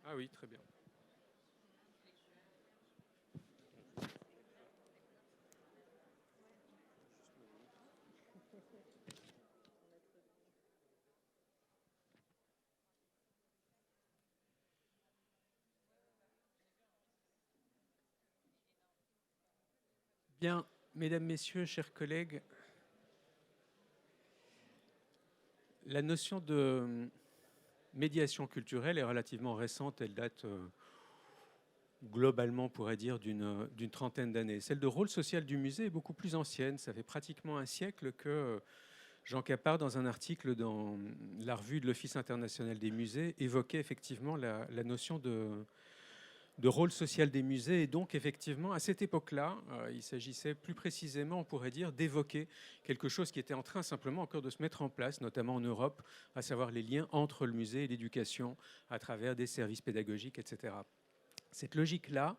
Ah oui, très bien. Bien, mesdames, messieurs, chers collègues, la notion de médiation culturelle est relativement récente. Elle date globalement, on pourrait dire, d'une trentaine d'années. Celle de rôle social du musée est beaucoup plus ancienne. Ça fait pratiquement un siècle que Jean Capart, dans un article dans la revue de l'Office international des musées, évoquait effectivement la notion de rôle social des musées. Et donc, effectivement, à cette époque-là, il s'agissait plus précisément, on pourrait dire, d'évoquer quelque chose qui était en train simplement encore de se mettre en place, notamment en Europe, à savoir les liens entre le musée et l'éducation à travers des services pédagogiques, etc. Cette logique-là,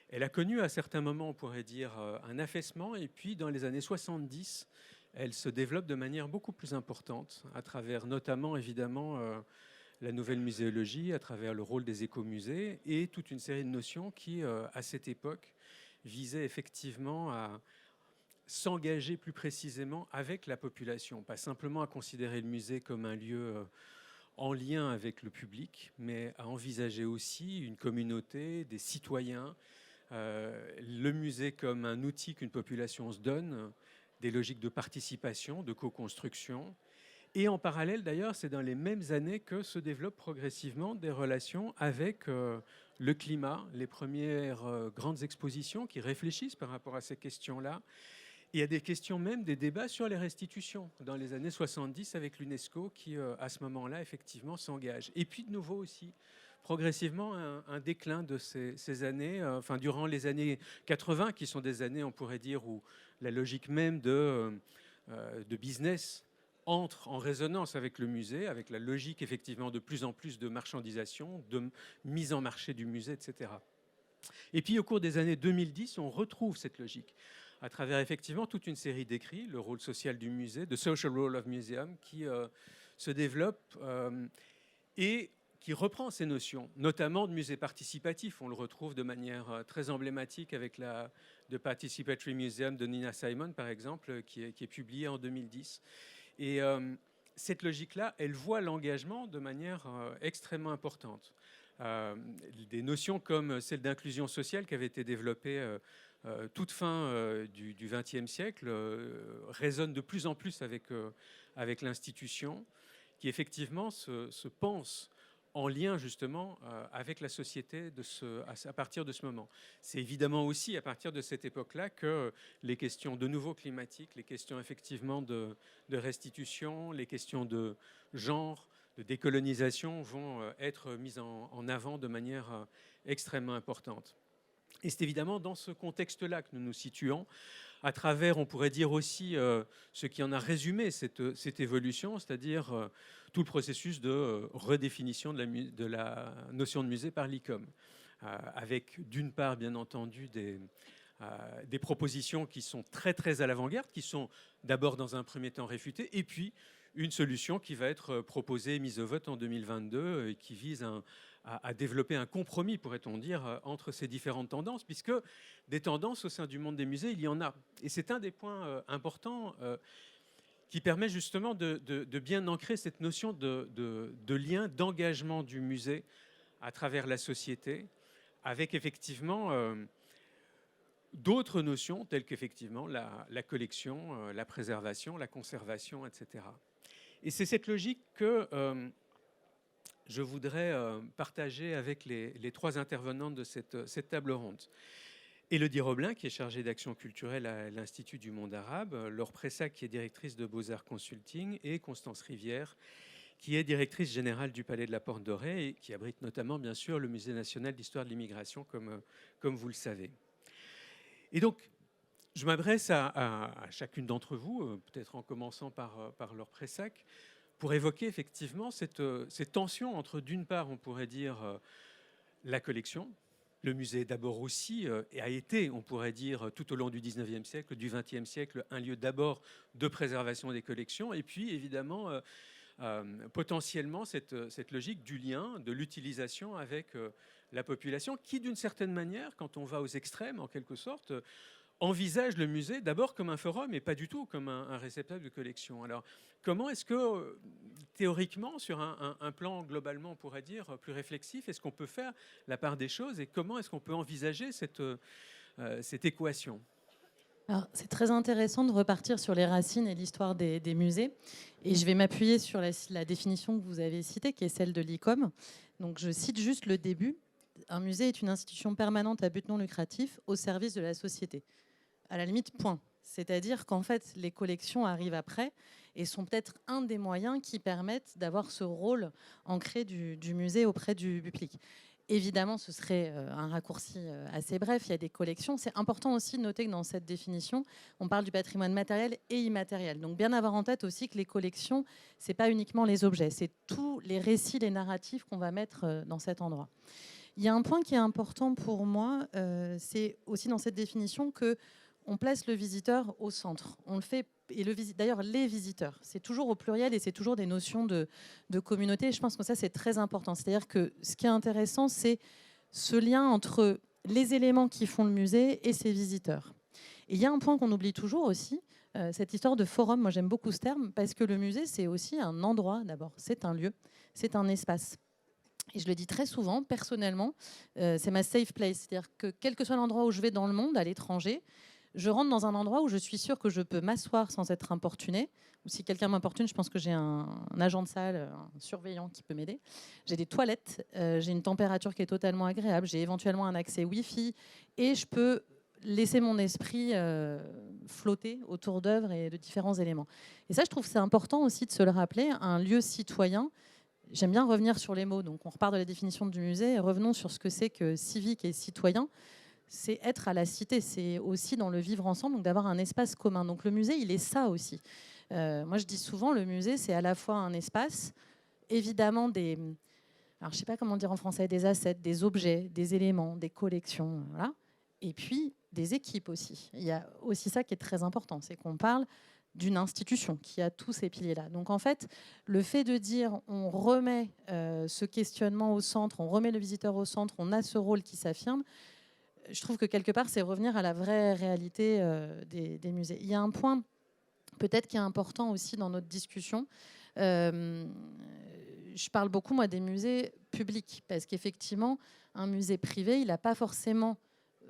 elle a connu à certains moments, on pourrait dire, un affaissement, et puis dans les années 70, elle se développe de manière beaucoup plus importante, à travers notamment, évidemment, la nouvelle muséologie, à travers le rôle des écomusées, et toute une série de notions qui, à cette époque, visaient effectivement à s'engager plus précisément avec la population, pas simplement à considérer le musée comme un lieu en lien avec le public, mais à envisager aussi une communauté, des citoyens, le musée comme un outil qu'une population se donne, des logiques de participation, de co-construction. Et en parallèle, d'ailleurs, c'est dans les mêmes années que se développent progressivement des relations avec le climat, les premières grandes expositions qui réfléchissent par rapport à ces questions-là. Il y a des questions même, des débats sur les restitutions dans les années 70 avec l'UNESCO qui, à ce moment-là, effectivement, s'engage. Et puis de nouveau aussi, progressivement, un déclin de ces années, enfin durant les années 80, qui sont des années, on pourrait dire, où la logique même de business entre en résonance avec le musée, avec la logique effectivement de plus en plus de marchandisation, de mise en marché du musée, etc. Et puis au cours des années 2010, on retrouve cette logique à travers effectivement toute une série d'écrits, le rôle social du musée, The Social Role of Museum, qui se développe et qui reprend ces notions, notamment de musée participatif. On le retrouve de manière très emblématique avec la The Participatory Museum de Nina Simon, par exemple, qui est publiée en 2010. Et cette logique-là, elle voit l'engagement de manière extrêmement importante. Des notions comme celle d'inclusion sociale qui avait été développée toute fin du XXe siècle résonnent de plus en plus avec l'institution qui effectivement se pense en lien justement avec la société à partir de ce moment. C'est évidemment aussi à partir de cette époque-là que les questions de nouveau climatiques, les questions effectivement de restitution, les questions de genre, de décolonisation vont être mises en avant de manière extrêmement importante. Et c'est évidemment dans ce contexte-là que nous nous situons, à travers, on pourrait dire aussi, ce qui en a résumé cette évolution, c'est-à-dire tout le processus de redéfinition de la notion de musée par l'ICOM, avec d'une part, bien entendu, des propositions qui sont très très à l'avant-garde, qui sont d'abord dans un premier temps réfutées, et puis une solution qui va être proposée et mise au vote en 2022 et qui vise à développer un compromis, pourrait-on dire, entre ces différentes tendances, puisque des tendances au sein du monde des musées, il y en a. Et c'est un des points importants qui permet justement de bien ancrer cette notion de lien, d'engagement du musée à travers la société, avec effectivement d'autres notions telles qu'effectivement la collection, la préservation, la conservation, etc. Et c'est cette logique que je voudrais partager avec les trois intervenantes de cette table ronde. Élodie Roblin, qui est chargée d'action culturelle à l'Institut du monde arabe, Laure Pressac, qui est directrice de Beaux-Arts Consulting, et Constance Rivière, qui est directrice générale du Palais de la Porte Dorée et qui abrite notamment, bien sûr, le Musée national d'histoire de l'immigration, comme vous le savez. Et donc, je m'adresse à chacune d'entre vous, peut-être en commençant par Laure Pressac, pour évoquer effectivement cette tension entre, d'une part, on pourrait dire, la collection. Le musée, d'abord aussi, a été, on pourrait dire, tout au long du 19e siècle, du 20e siècle, un lieu d'abord de préservation des collections, et puis, évidemment, potentiellement cette logique du lien, de l'utilisation avec la population, qui d'une certaine manière, quand on va aux extrêmes en quelque sorte, envisage le musée d'abord comme un forum et pas du tout comme un réceptacle de collection. Alors, comment est-ce que, théoriquement, sur un plan globalement, on pourrait dire, plus réflexif, est-ce qu'on peut faire la part des choses et comment est-ce qu'on peut envisager cette équation? Alors, c'est très intéressant de repartir sur les racines et l'histoire des musées. Et je vais m'appuyer sur la définition que vous avez citée, qui est celle de l'ICOM. Donc, je cite juste le début. Un musée est une institution permanente à but non lucratif au service de la société. À la limite, point. C'est-à-dire qu'en fait, les collections arrivent après et sont peut-être un des moyens qui permettent d'avoir ce rôle ancré du musée auprès du public. Évidemment, ce serait un raccourci assez bref. Il y a des collections. C'est important aussi de noter que dans cette définition, on parle du patrimoine matériel et immatériel. Donc, bien avoir en tête aussi que les collections, ce n'est pas uniquement les objets, c'est tous les récits, les narratifs qu'on va mettre dans cet endroit. Il y a un point qui est important pour moi, c'est aussi dans cette définition que on place le visiteur au centre. On le fait, et d'ailleurs les visiteurs, c'est toujours au pluriel et c'est toujours des notions de communauté. Et je pense que ça c'est très important. C'est-à-dire que ce qui est intéressant, c'est ce lien entre les éléments qui font le musée et ses visiteurs. Et il y a un point qu'on oublie toujours aussi, cette histoire de forum. Moi j'aime beaucoup ce terme parce que le musée c'est aussi un endroit d'abord, c'est un lieu, c'est un espace. Et je le dis très souvent, personnellement, c'est ma safe place. C'est-à-dire que quel que soit l'endroit où je vais dans le monde, à l'étranger, je rentre dans un endroit où je suis sûre que je peux m'asseoir sans être importunée. Ou si quelqu'un m'importune, je pense que j'ai un agent de salle, un surveillant qui peut m'aider. J'ai des toilettes, j'ai une température qui est totalement agréable, j'ai éventuellement un accès Wi-Fi et je peux laisser mon esprit flotter autour d'œuvres et de différents éléments. Et ça, je trouve que c'est important aussi de se le rappeler, un lieu citoyen. J'aime bien revenir sur les mots, donc on repart de la définition du musée et revenons sur ce que c'est que civique et citoyen. C'est être à la cité, c'est aussi dans le vivre ensemble, donc d'avoir un espace commun. Donc le musée, il est ça aussi. Moi, je dis souvent, le musée, c'est à la fois un espace, évidemment alors je sais pas comment dire en français, des assets, des objets, des éléments, des collections, voilà. Et puis des équipes aussi. Il y a aussi ça qui est très important, c'est qu'on parle d'une institution qui a tous ces piliers-là. Donc en fait, le fait de dire on remet ce questionnement au centre, on remet le visiteur au centre, on a ce rôle qui s'affirme, je trouve que quelque part, c'est revenir à la vraie réalité des musées. Il y a un point peut-être qui est important aussi dans notre discussion. Je parle beaucoup, moi, des musées publics, parce qu'effectivement, un musée privé, il n'a pas forcément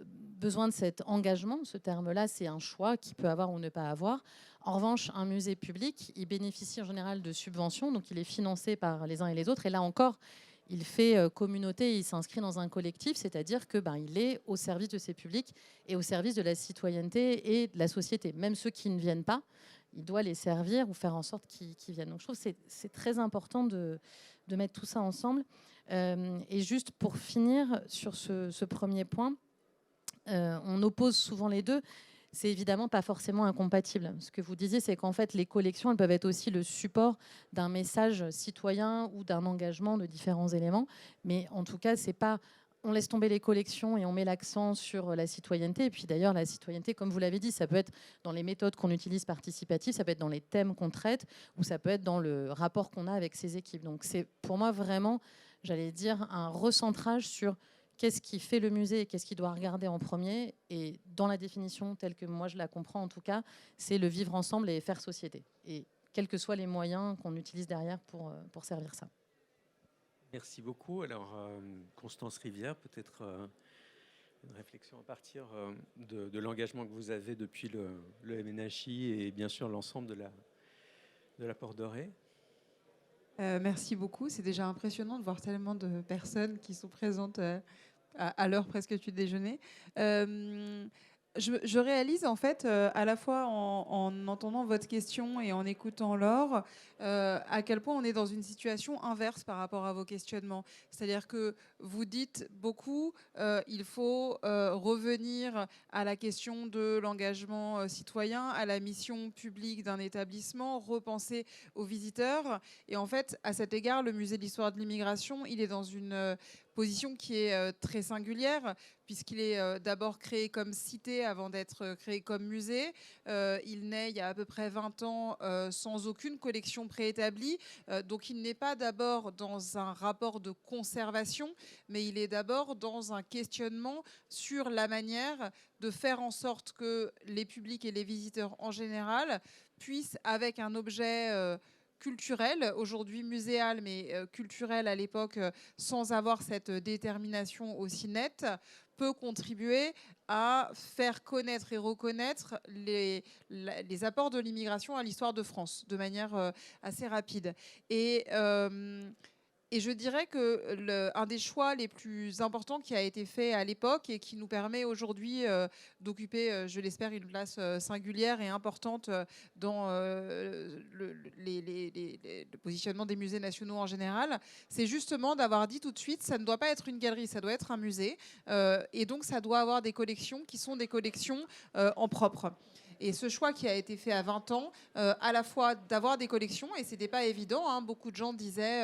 besoin de cet engagement. Ce terme-là, c'est un choix qu'il peut avoir ou ne pas avoir. En revanche, un musée public, il bénéficie en général de subventions, donc il est financé par les uns et les autres. Et là encore, il fait communauté, il s'inscrit dans un collectif, c'est-à-dire que il est au service de ses publics et au service de la citoyenneté et de la société. Même ceux qui ne viennent pas, il doit les servir ou faire en sorte qu'ils viennent. Donc je trouve que c'est très important de mettre tout ça ensemble. Et juste pour finir sur ce premier point, on oppose souvent les deux. C'est évidemment pas forcément incompatible. Ce que vous disiez, c'est qu'en fait, les collections, elles peuvent être aussi le support d'un message citoyen ou d'un engagement de différents éléments. Mais en tout cas, c'est pas on laisse tomber les collections et on met l'accent sur la citoyenneté. Et puis d'ailleurs, la citoyenneté, comme vous l'avez dit, ça peut être dans les méthodes qu'on utilise participatives, ça peut être dans les thèmes qu'on traite, ou ça peut être dans le rapport qu'on a avec ses équipes. Donc c'est pour moi vraiment, j'allais dire, un recentrage sur qu'est-ce qui fait le musée et qu'est-ce qu'il doit regarder en premier. Et dans la définition, telle que moi je la comprends en tout cas, c'est le vivre ensemble et faire société. Et quels que soient les moyens qu'on utilise derrière pour servir ça. Merci beaucoup. Alors, Constance Rivière, peut-être une réflexion à partir de l'engagement que vous avez depuis le MNHI et bien sûr l'ensemble de la Porte Dorée. Merci beaucoup. C'est déjà impressionnant de voir tellement de personnes qui sont présentes à l'heure presque du déjeuner. Je réalise en fait, à la fois en entendant votre question et en écoutant Laure, à quel point on est dans une situation inverse par rapport à vos questionnements. C'est-à-dire que vous dites beaucoup, il faut revenir à la question de l'engagement citoyen, à la mission publique d'un établissement, repenser aux visiteurs. Et en fait, à cet égard, le musée de l'histoire de l'immigration, il est dans une position qui est très singulière, puisqu'il est d'abord créé comme cité avant d'être créé comme musée. Il naît il y a à peu près 20 ans sans aucune collection préétablie. Donc il n'est pas d'abord dans un rapport de conservation, mais il est d'abord dans un questionnement sur la manière de faire en sorte que les publics et les visiteurs en général puissent, avec un objet culturel, aujourd'hui muséal, mais culturel à l'époque, sans avoir cette détermination aussi nette, peut contribuer à faire connaître et reconnaître les apports de l'immigration à l'histoire de France de manière assez rapide. Et je dirais que un des choix les plus importants qui a été fait à l'époque et qui nous permet aujourd'hui d'occuper, je l'espère, une place singulière et importante dans le positionnement des musées nationaux en général, c'est justement d'avoir dit tout de suite, ça ne doit pas être une galerie, ça doit être un musée. Et donc, ça doit avoir des collections qui sont des collections en propre. Et ce choix qui a été fait à 20 ans, à la fois d'avoir des collections, et c'était pas évident, hein, beaucoup de gens disaient,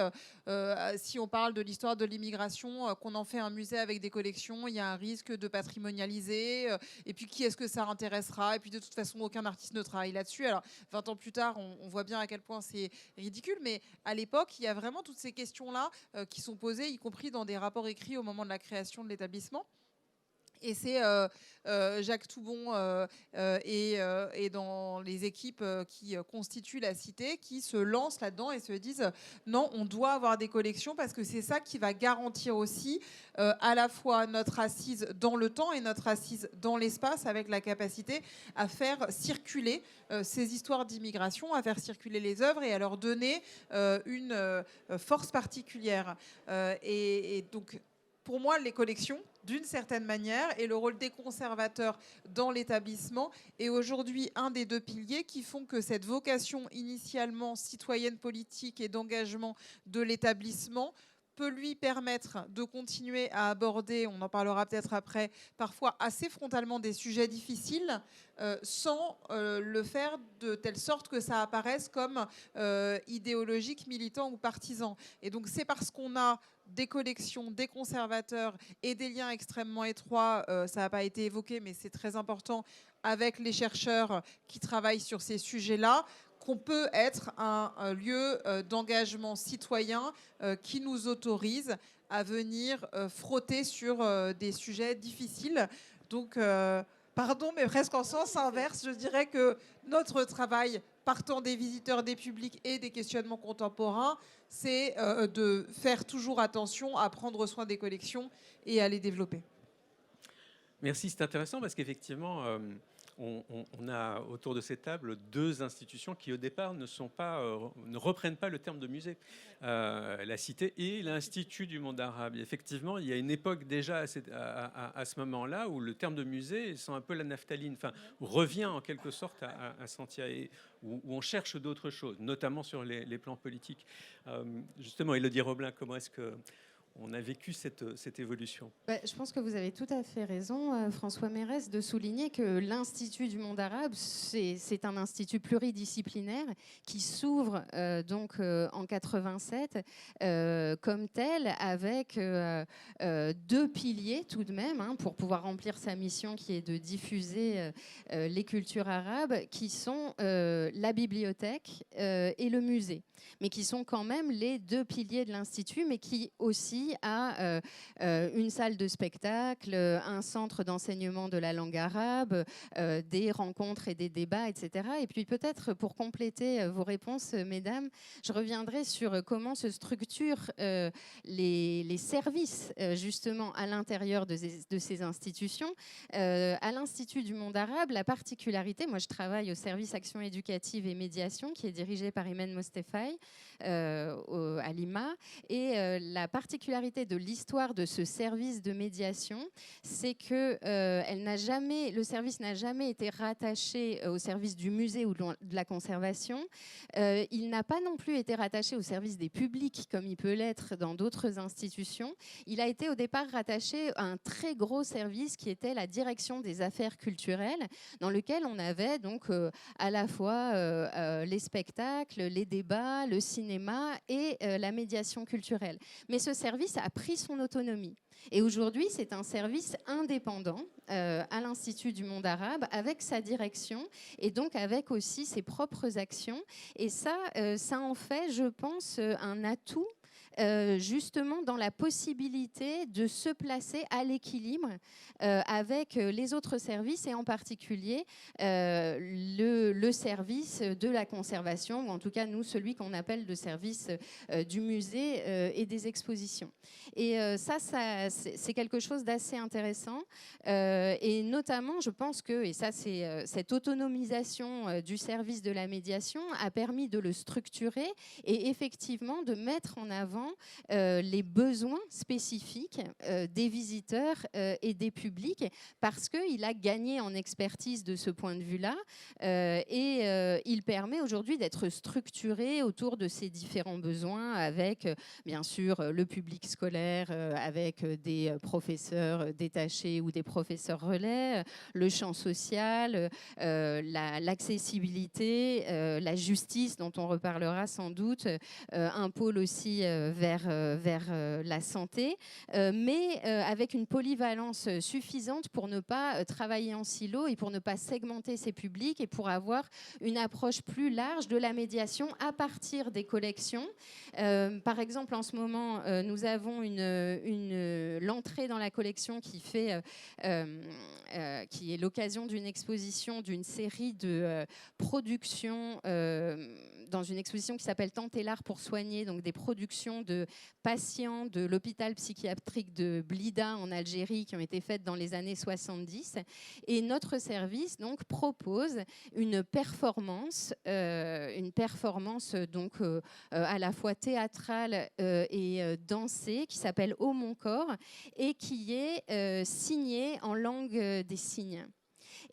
si on parle de l'histoire de l'immigration, qu'on en fait un musée avec des collections, il y a un risque de patrimonialiser, et puis qui est-ce que ça intéressera, et puis de toute façon, aucun artiste ne travaille là-dessus. Alors, 20 ans plus tard, on voit bien à quel point c'est ridicule, mais à l'époque, il y a vraiment toutes ces questions-là qui sont posées, y compris dans des rapports écrits au moment de la création de l'établissement. Et c'est Jacques Toubon et dans les équipes qui constituent la cité qui se lancent là-dedans et se disent non, on doit avoir des collections parce que c'est ça qui va garantir aussi à la fois notre assise dans le temps et notre assise dans l'espace avec la capacité à faire circuler ces histoires d'immigration, à faire circuler les œuvres et à leur donner une force particulière. Et donc, pour moi, les collections, d'une certaine manière, et le rôle des conservateurs dans l'établissement est aujourd'hui un des deux piliers qui font que cette vocation initialement citoyenne politique et d'engagement de l'établissement peut lui permettre de continuer à aborder, on en parlera peut-être après, parfois assez frontalement des sujets difficiles, sans le faire de telle sorte que ça apparaisse comme idéologique, militant ou partisan. Et donc c'est parce qu'on a des collections, des conservateurs et des liens extrêmement étroits, ça n'a pas été évoqué, mais c'est très important, avec les chercheurs qui travaillent sur ces sujets-là, qu'on peut être un lieu d'engagement citoyen qui nous autorise à venir frotter sur des sujets difficiles. Donc, pardon, mais presque en sens inverse, je dirais que notre travail, partant des visiteurs, des publics et des questionnements contemporains, c'est de faire toujours attention à prendre soin des collections et à les développer. Merci, c'est intéressant parce qu'effectivement, on a autour de cette table deux institutions qui au départ ne reprennent pas le terme de musée. La Cité et l'Institut du monde arabe. Et effectivement, il y a une époque déjà à ce moment-là où le terme de musée sent un peu la naphtaline, enfin revient en quelque sorte à Santiago, où on cherche d'autres choses, notamment sur les plans politiques. Justement, Élodie Roblin, comment est-ce que on a vécu cette évolution? Je pense que vous avez tout à fait raison, François Mérès, de souligner que l'Institut du monde arabe, c'est un institut pluridisciplinaire qui s'ouvre donc en 87 comme tel, avec deux piliers tout de même, hein, pour pouvoir remplir sa mission qui est de diffuser les cultures arabes, qui sont la bibliothèque et le musée, mais qui sont quand même les deux piliers de l'Institut, mais qui aussi a une salle de spectacle, un centre d'enseignement de la langue arabe, des rencontres et des débats, etc. Et puis peut-être pour compléter vos réponses, mesdames, je reviendrai sur comment se structurent les services justement à l'intérieur de ces institutions. À l'Institut du monde arabe, la particularité, moi je travaille au service action éducative et médiation qui est dirigé par Imen Mostefai à Lima, et la particularité de l'histoire de ce service de médiation, c'est que le service n'a jamais été rattaché au service du musée ou de la conservation. Il n'a pas non plus été rattaché au service des publics comme il peut l'être dans d'autres institutions. Il a été au départ rattaché à un très gros service qui était la direction des affaires culturelles, dans lequel on avait donc à la fois les spectacles, les débats, le cinéma et la médiation culturelle. Mais ce service service a pris son autonomie. Et aujourd'hui, c'est un service indépendant à l'Institut du monde arabe, avec sa direction et donc avec aussi ses propres actions. Et ça en fait, je pense, un atout justement dans la possibilité de se placer à l'équilibre avec les autres services et en particulier le service de la conservation, ou en tout cas nous celui qu'on appelle le service du musée et des expositions. Et ça c'est quelque chose d'assez intéressant et notamment je pense que, et ça c'est cette autonomisation du service de la médiation a permis de le structurer et effectivement de mettre en avant les besoins spécifiques des visiteurs et des publics, parce qu'il a gagné en expertise de ce point de vue-là et il permet aujourd'hui d'être structuré autour de ces différents besoins avec bien sûr le public scolaire, avec des professeurs détachés ou des professeurs relais, le champ social, l'accessibilité, la justice dont on reparlera sans doute, un pôle aussi vers la santé, mais avec une polyvalence suffisante pour ne pas travailler en silo et pour ne pas segmenter ses publics et pour avoir une approche plus large de la médiation à partir des collections. Par exemple, en ce moment, nous avons l'entrée dans la collection qui est l'occasion d'une exposition d'une série de productions dans une exposition qui s'appelle Tenter l'art pour soigner, donc des productions de patients de l'hôpital psychiatrique de Blida en Algérie qui ont été faites dans les années 70. Et notre service donc propose une performance donc à la fois théâtrale et dansée qui s'appelle Ô mon corps et qui est signée en langue des signes.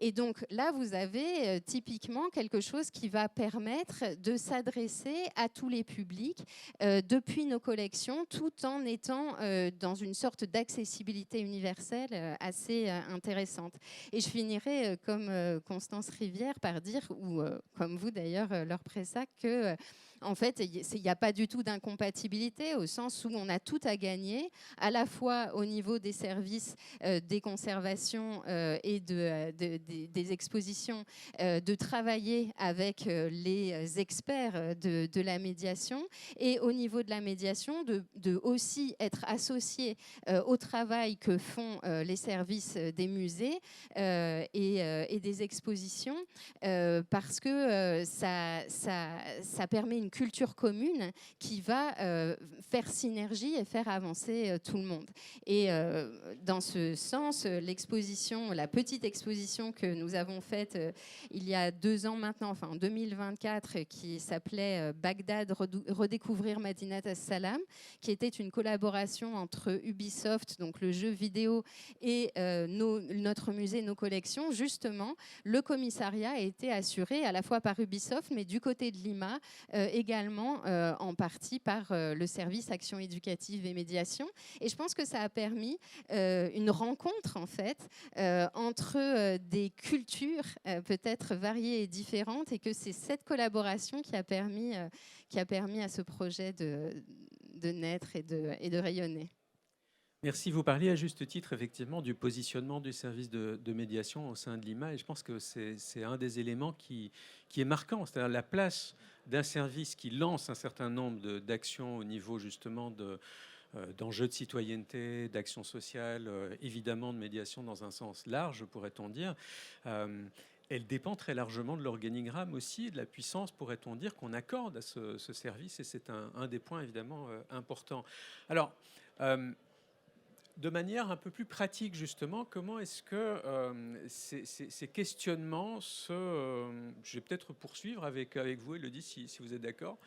Et donc là, vous avez typiquement quelque chose qui va permettre de s'adresser à tous les publics depuis nos collections, tout en étant dans une sorte d'accessibilité universelle assez intéressante. Et je finirai comme Constance Rivière par dire, ou comme vous d'ailleurs, Laure Pressac, que en fait, il n'y a pas du tout d'incompatibilité au sens où on a tout à gagner, à la fois au niveau des services des conservations et des expositions, de travailler avec les experts de la médiation, et au niveau de la médiation, de aussi être associé au travail que font les services des musées et des expositions, parce que ça permet une culture commune qui va faire synergie et faire avancer tout le monde. Et dans ce sens, la petite exposition que nous avons faite il y a 2 ans maintenant, enfin en 2024, qui s'appelait Bagdad, redécouvrir Madinat as-Salam, qui était une collaboration entre Ubisoft, donc le jeu vidéo, et notre musée, nos collections. Justement, le commissariat a été assuré à la fois par Ubisoft, mais du côté de Lima, également en partie par le service Action éducative et médiation. Et je pense que ça a permis une rencontre en fait entre des cultures peut-être variées et différentes, et que c'est cette collaboration qui a permis à ce projet de naître et de rayonner. Merci. Vous parliez à juste titre effectivement du positionnement du service de médiation au sein de l'IMA, et je pense que c'est un des éléments qui est marquant, c'est-à-dire la place d'un service qui lance un certain nombre d'actions au niveau justement d'enjeux de citoyenneté, d'action sociale, évidemment de médiation dans un sens large, pourrait-on dire. Elle dépend très largement de l'organigramme aussi, et de la puissance, pourrait-on dire, qu'on accorde à ce service, et c'est un des points évidemment importants. Alors, de manière un peu plus pratique, justement, comment est-ce que ces questionnements je vais peut-être poursuivre avec vous, Élodie, si vous êtes d'accord,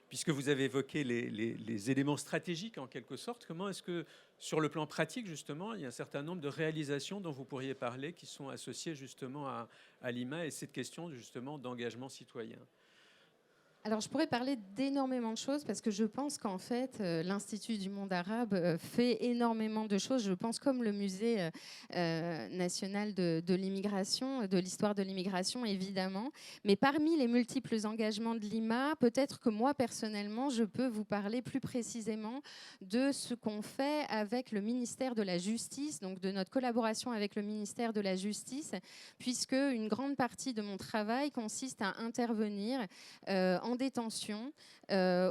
puisque vous avez évoqué les éléments stratégiques, en quelque sorte. Comment est-ce que, sur le plan pratique, justement, il y a un certain nombre de réalisations dont vous pourriez parler qui sont associées, justement, à l'IMA et cette question, justement, d'engagement citoyen? Alors, je pourrais parler d'énormément de choses parce que je pense qu'en fait, l'Institut du monde arabe fait énormément de choses. Je pense comme le Musée national de l'immigration, de l'histoire de l'immigration, évidemment. Mais parmi les multiples engagements de l'IMA, peut-être que moi, personnellement, je peux vous parler plus précisément de ce qu'on fait avec le ministère de la Justice, donc de notre collaboration avec le ministère de la Justice, puisque une grande partie de mon travail consiste à intervenir en détention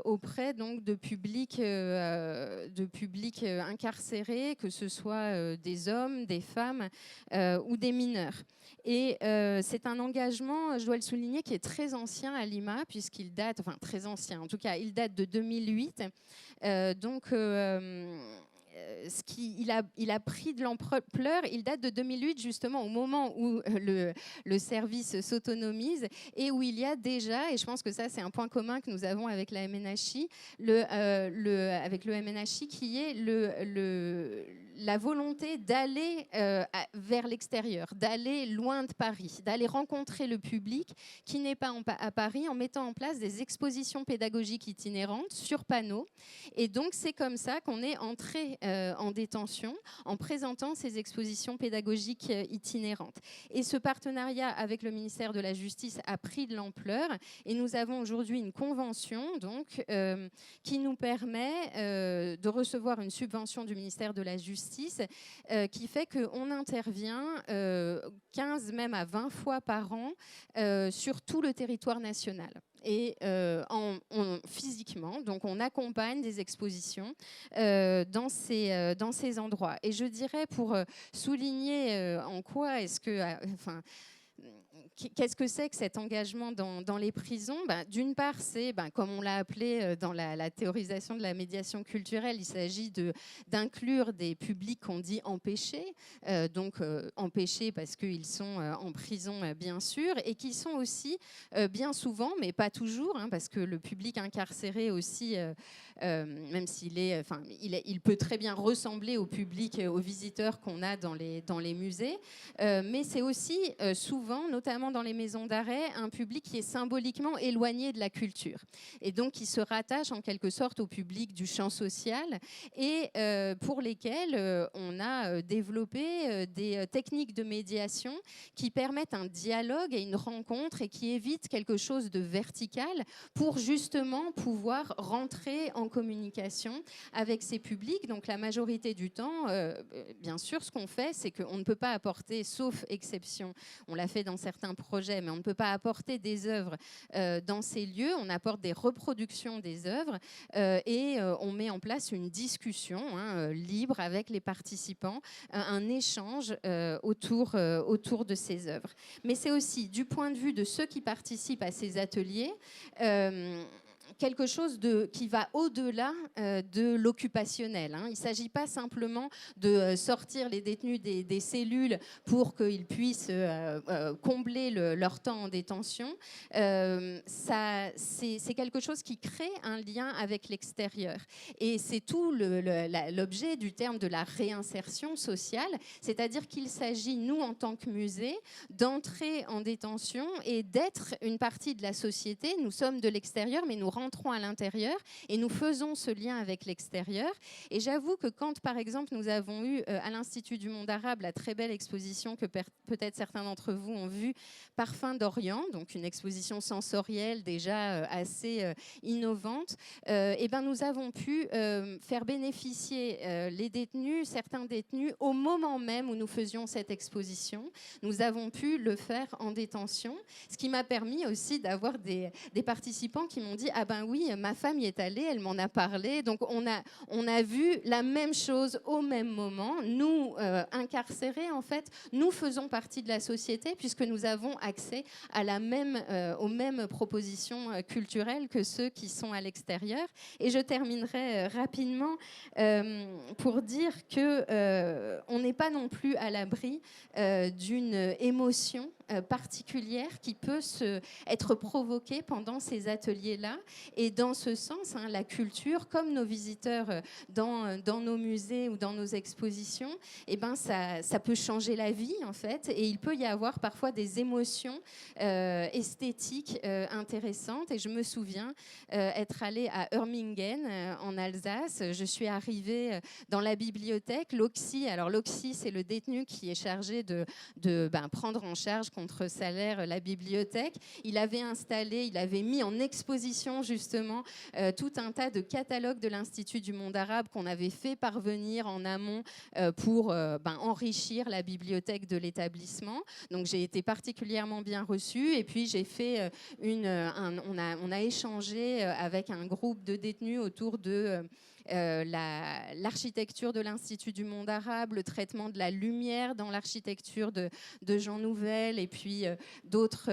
auprès donc de publics incarcérés, que ce soit des hommes, des femmes ou des mineurs. Et c'est un engagement, je dois le souligner, qui est très ancien à Lima, puisqu'il date, enfin très ancien, en tout cas, il date de 2008. Il a pris de l'ampleur. Il date de 2008, justement, au moment où le service s'autonomise et où il y a déjà, et je pense que ça, c'est un point commun que nous avons avec la MNHI, avec le MNHI, qui est la volonté d'aller vers l'extérieur, d'aller loin de Paris, d'aller rencontrer le public qui n'est pas à Paris, en mettant en place des expositions pédagogiques itinérantes sur panneaux. Et donc, c'est comme ça qu'on est entré en détention en présentant ces expositions pédagogiques itinérantes. Et ce partenariat avec le ministère de la Justice a pris de l'ampleur et nous avons aujourd'hui une convention donc, qui nous permet de recevoir une subvention du ministère de la Justice qui fait qu'on intervient 15 même à 20 fois par an sur tout le territoire national. Et physiquement, donc on accompagne des expositions dans ces endroits. Et je dirais, pour souligner en quoi est-ce que... Qu'est-ce que c'est que cet engagement dans les prisons ? D'une part, c'est, comme on l'a appelé dans la théorisation de la médiation culturelle, il s'agit d'inclure des publics qu'on dit empêchés, empêchés parce qu'ils sont en prison, bien sûr, et qui sont aussi, bien souvent, mais pas toujours, parce que le public incarcéré aussi, même s'il il peut très bien ressembler au public, aux visiteurs qu'on a dans les musées, mais c'est aussi souvent, notamment dans les maisons d'arrêt, un public qui est symboliquement éloigné de la culture et donc qui se rattache en quelque sorte au public du champ social et pour lesquels on a développé des techniques de médiation qui permettent un dialogue et une rencontre et qui évitent quelque chose de vertical pour justement pouvoir rentrer en communication avec ces publics. Donc la majorité du temps, bien sûr, ce qu'on fait, c'est qu'on ne peut pas apporter, sauf exception, on l'a fait dans certains projets, mais on ne peut pas apporter des œuvres dans ces lieux. On apporte des reproductions des œuvres et on met en place une discussion libre avec les participants, un échange autour de ces œuvres. Mais c'est aussi, du point de vue de ceux qui participent à ces ateliers, quelque chose qui va au-delà de l'occupationnel. Il ne s'agit pas simplement de sortir les détenus des cellules pour qu'ils puissent combler leur temps en détention. C'est quelque chose qui crée un lien avec l'extérieur. Et c'est tout l'objet du terme de la réinsertion sociale, c'est-à-dire qu'il s'agit, nous, en tant que musée, d'entrer en détention et d'être une partie de la société. Nous sommes de l'extérieur, mais nous rentrons à l'intérieur et nous faisons ce lien avec l'extérieur. Et j'avoue que quand, par exemple, nous avons eu à l'Institut du monde arabe la très belle exposition que peut-être certains d'entre vous ont vue, Parfums d'Orient, donc une exposition sensorielle déjà assez innovante, et nous avons pu faire bénéficier les détenus, certains détenus, au moment même où nous faisions cette exposition. Nous avons pu le faire en détention, ce qui m'a permis aussi d'avoir des participants qui m'ont dit « Ah ben oui, ma femme y est allée, elle m'en a parlé. » Donc on a vu la même chose au même moment. Nous, incarcérés, en fait, nous faisons partie de la société puisque nous avons accès aux mêmes propositions culturelles que ceux qui sont à l'extérieur. Et je terminerai rapidement pour dire qu'on n'est pas non plus à l'abri d'une émotion particulière qui peut être provoquée pendant ces ateliers-là. Et dans ce sens, la culture, comme nos visiteurs dans nos musées ou dans nos expositions, ça peut changer la vie, en fait. Et il peut y avoir parfois des émotions esthétiques intéressantes. Et je me souviens être allée à Hörmingen, en Alsace. Je suis arrivée dans la bibliothèque. Alors l'OXI, c'est le détenu qui est chargé de prendre en charge contre salaire la bibliothèque. Il avait mis en exposition justement tout un tas de catalogues de l'Institut du monde arabe qu'on avait fait parvenir en amont pour enrichir la bibliothèque de l'établissement. Donc j'ai été particulièrement bien reçue, et puis j'ai fait on a échangé avec un groupe de détenus autour de l'architecture de l'Institut du monde arabe, le traitement de la lumière dans l'architecture de Jean Nouvel, et puis d'autres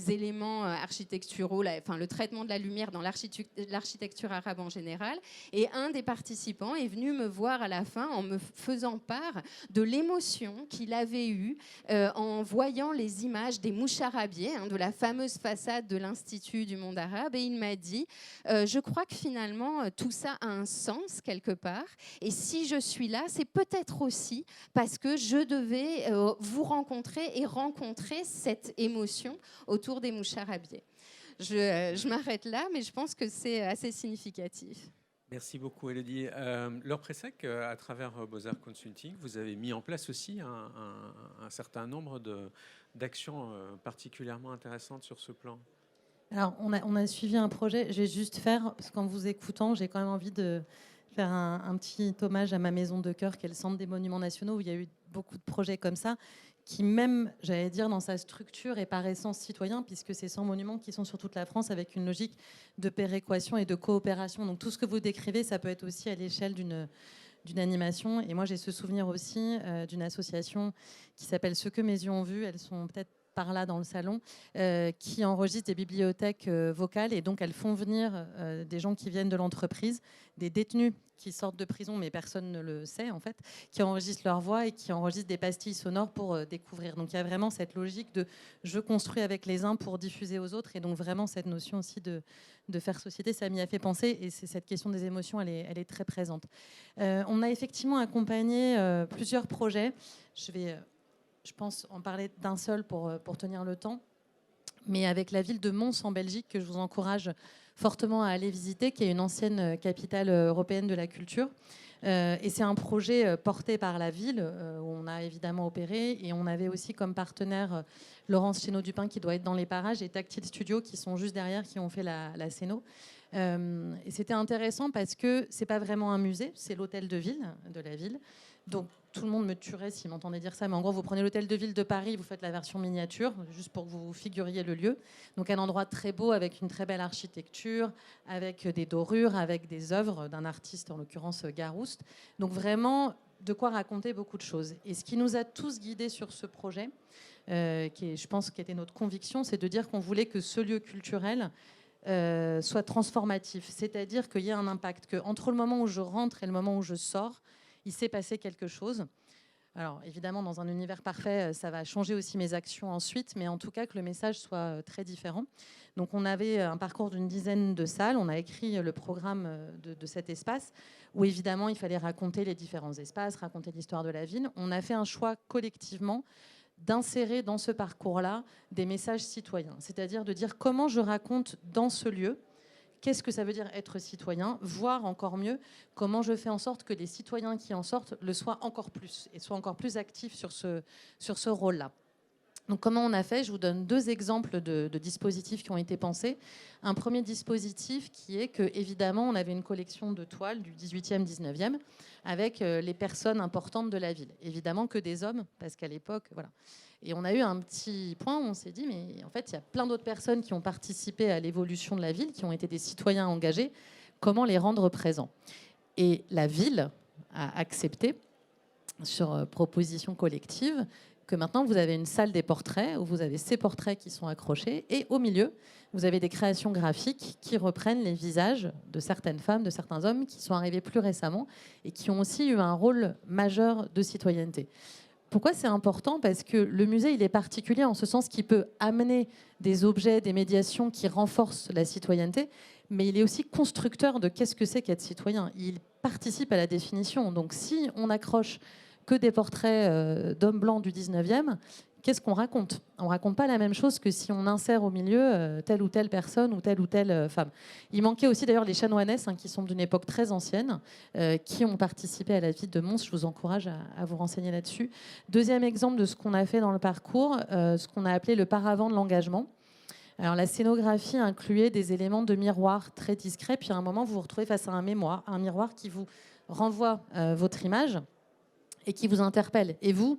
éléments architecturaux, le traitement de la lumière dans l'architecture arabe en général. Et un des participants est venu me voir à la fin en me faisant part de l'émotion qu'il avait eue en voyant les images des moucharabiers, de la fameuse façade de l'Institut du monde arabe. Et il m'a dit je crois que finalement tout ça a un sens quelque part, et si je suis là, c'est peut-être aussi parce que je devais vous rencontrer et rencontrer cette émotion autour des moucharabiers. Je m'arrête là, mais je pense que c'est assez significatif. Merci beaucoup, Élodie. Laure Pressac, à travers Beaux-Arts Consulting, vous avez mis en place aussi un certain nombre d'actions particulièrement intéressantes sur ce plan. Alors, on a suivi un projet. Je vais juste faire, parce qu'en vous écoutant, j'ai quand même envie de faire un petit hommage à ma maison de cœur, qui est le Centre des Monuments Nationaux, où il y a eu beaucoup de projets comme ça, qui même, j'allais dire, dans sa structure est par essence citoyen, puisque c'est 100 monuments qui sont sur toute la France avec une logique de péréquation et de coopération. Donc tout ce que vous décrivez, ça peut être aussi à l'échelle d'une animation. Et moi, j'ai ce souvenir aussi d'une association qui s'appelle Ce que mes yeux ont vu. Elles sont peut-être par là dans le salon, qui enregistrent des bibliothèques vocales, et donc elles font venir des gens qui viennent de l'entreprise, des détenus qui sortent de prison, mais personne ne le sait en fait, qui enregistrent leur voix et qui enregistrent des pastilles sonores pour découvrir. Donc il y a vraiment cette logique de je construis avec les uns pour diffuser aux autres, et donc vraiment cette notion aussi de faire société, ça m'y a fait penser, et c'est cette question des émotions, elle est très présente. On a effectivement accompagné plusieurs projets. Je pense en parler d'un seul pour tenir le temps, mais avec la ville de Mons en Belgique, que je vous encourage fortement à aller visiter, qui est une ancienne capitale européenne de la culture. Et c'est un projet porté par la ville, où on a évidemment opéré, et on avait aussi comme partenaire Laurence Chénaud-Dupin, qui doit être dans les parages, et Tactile Studio, qui sont juste derrière, qui ont fait la scéno. Et c'était intéressant parce que c'est pas vraiment un musée, c'est l'hôtel de ville de la ville. Donc tout le monde me tuerait s'il m'entendait dire ça, mais en gros, vous prenez l'hôtel de ville de Paris, vous faites la version miniature, juste pour que vous figuriez le lieu. Donc un endroit très beau, avec une très belle architecture, avec des dorures, avec des œuvres d'un artiste, en l'occurrence Garouste. Donc vraiment, de quoi raconter beaucoup de choses. Et ce qui nous a tous guidés sur ce projet, je pense qui était notre conviction, c'est de dire qu'on voulait que ce lieu culturel soit transformatif, c'est-à-dire qu'il y ait un impact, qu'entre le moment où je rentre et le moment où je sors, il s'est passé quelque chose. Alors évidemment, dans un univers parfait, ça va changer aussi mes actions ensuite, mais en tout cas que le message soit très différent. Donc on avait un parcours d'une dizaine de salles, on a écrit le programme de cet espace, où évidemment il fallait raconter les différents espaces, raconter l'histoire de la ville. On a fait un choix collectivement d'insérer dans ce parcours-là des messages citoyens, c'est-à-dire de dire comment je raconte dans ce lieu, qu'est-ce que ça veut dire être citoyen, voire encore mieux, comment je fais en sorte que les citoyens qui en sortent le soient encore plus, et soient encore plus actifs sur ce rôle-là. Donc comment on a fait ? Je vous donne 2 exemples de dispositifs qui ont été pensés. Un premier dispositif qui est que, évidemment, on avait une collection de toiles du 18e, 19e, avec les personnes importantes de la ville. Évidemment que des hommes, parce qu'à l'époque, voilà. Et on a eu un petit point où on s'est dit, mais en fait, il y a plein d'autres personnes qui ont participé à l'évolution de la ville, qui ont été des citoyens engagés. Comment les rendre présents ? Et la ville a accepté, sur proposition collective, que maintenant vous avez une salle des portraits où vous avez ces portraits qui sont accrochés, et au milieu vous avez des créations graphiques qui reprennent les visages de certaines femmes, de certains hommes qui sont arrivés plus récemment et qui ont aussi eu un rôle majeur de citoyenneté. Pourquoi c'est important? Parce que le musée, il est particulier en ce sens qu'il peut amener des objets, des médiations qui renforcent la citoyenneté, mais il est aussi constructeur de qu'est-ce que c'est qu'être citoyen. Il participe à la définition. Donc si on accroche que des portraits d'hommes blancs du 19e, qu'est-ce qu'on raconte? On ne raconte pas la même chose que si on insère au milieu telle ou telle personne ou telle femme. Il manquait aussi d'ailleurs les chanoinesses, qui sont d'une époque très ancienne, qui ont participé à la vie de Mons. Je vous encourage à vous renseigner là-dessus. Deuxième exemple de ce qu'on a fait dans le parcours, ce qu'on a appelé le paravent de l'engagement. Alors la scénographie incluait des éléments de miroir très discrets, puis à un moment vous vous retrouvez face à un miroir qui vous renvoie votre image et qui vous interpelle. Et vous,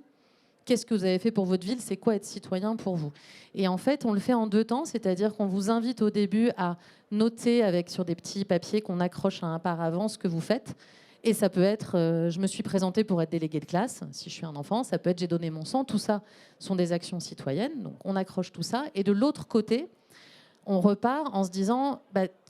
qu'est-ce que vous avez fait pour votre ville? C'est quoi être citoyen pour vous? Et en fait, on le fait en 2 temps, c'est-à-dire qu'on vous invite au début à noter sur des petits papiers qu'on accroche à un paravent ce que vous faites. Et ça peut être, je me suis présentée pour être déléguée de classe, si je suis un enfant. Ça peut être, j'ai donné mon sang. Tout ça sont des actions citoyennes. Donc, on accroche tout ça. Et de l'autre côté, on repart en se disant,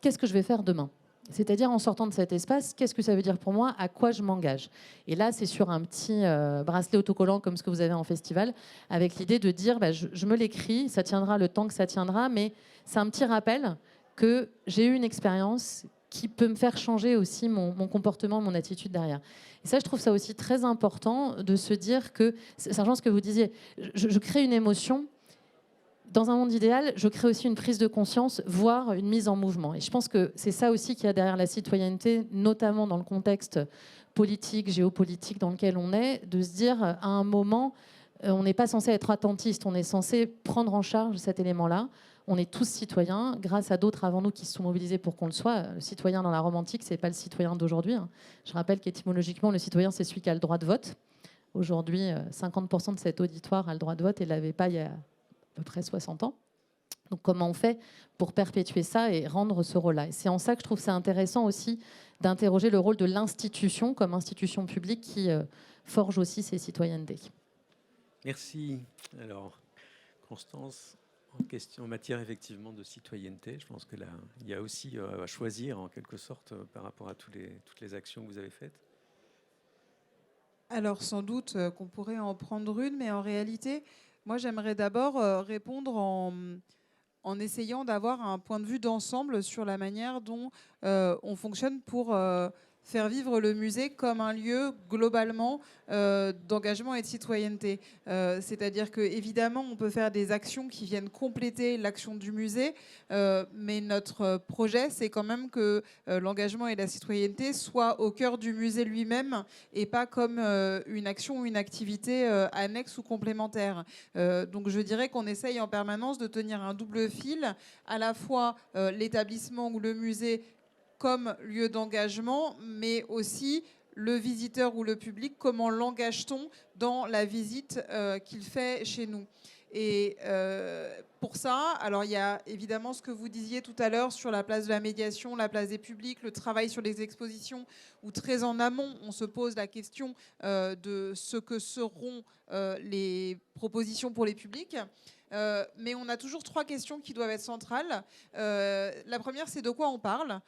qu'est-ce que je vais faire demain? C'est-à-dire, en sortant de cet espace, qu'est-ce que ça veut dire pour moi? À quoi je m'engage? Et là, c'est sur un petit bracelet autocollant comme ce que vous avez en festival, avec l'idée de dire, je me l'écris, ça tiendra le temps que ça tiendra, mais c'est un petit rappel que j'ai eu une expérience qui peut me faire changer aussi mon comportement, mon attitude derrière. Et ça, je trouve ça aussi très important de se dire que, ça rejoint ce que vous disiez, je crée une émotion. Dans un monde idéal, je crée aussi une prise de conscience, voire une mise en mouvement. Et je pense que c'est ça aussi qu'il y a derrière la citoyenneté, notamment dans le contexte politique, géopolitique dans lequel on est, de se dire à un moment, on n'est pas censé être attentiste, on est censé prendre en charge cet élément-là. On est tous citoyens, grâce à d'autres avant nous qui se sont mobilisés pour qu'on le soit. Le citoyen dans la Rome antique, ce n'est pas le citoyen d'aujourd'hui. Je rappelle qu'étymologiquement, le citoyen, c'est celui qui a le droit de vote. Aujourd'hui, 50% de cet auditoire a le droit de vote et ne l'avait pas il y a à peu près 60 ans. Donc comment on fait pour perpétuer ça et rendre ce rôle-là? Et c'est en ça que je trouve ça intéressant aussi d'interroger le rôle de l'institution comme institution publique qui forge aussi ses citoyennetés. Merci. Alors, Constance, en matière effectivement de citoyenneté, je pense que là, il y a aussi à choisir en quelque sorte par rapport à toutes les actions que vous avez faites. Alors sans doute qu'on pourrait en prendre une, mais en réalité, moi j'aimerais d'abord répondre en essayant d'avoir un point de vue d'ensemble sur la manière dont on fonctionne pour faire vivre le musée comme un lieu globalement d'engagement et de citoyenneté. C'est-à-dire qu'évidemment, on peut faire des actions qui viennent compléter l'action du musée, mais notre projet, c'est quand même que l'engagement et la citoyenneté soient au cœur du musée lui-même et pas comme une action ou une activité annexe ou complémentaire. Donc je dirais qu'on essaye en permanence de tenir un double fil, à la fois l'établissement ou le musée comme lieu d'engagement, mais aussi le visiteur ou le public, comment l'engage-t-on dans la visite qu'il fait chez nous. Et pour ça, alors il y a évidemment ce que vous disiez tout à l'heure sur la place de la médiation, la place des publics, le travail sur les expositions, où très en amont, on se pose la question de ce que seront les propositions pour les publics. Mais on a toujours 3 questions qui doivent être centrales. La première, c'est de quoi on parle.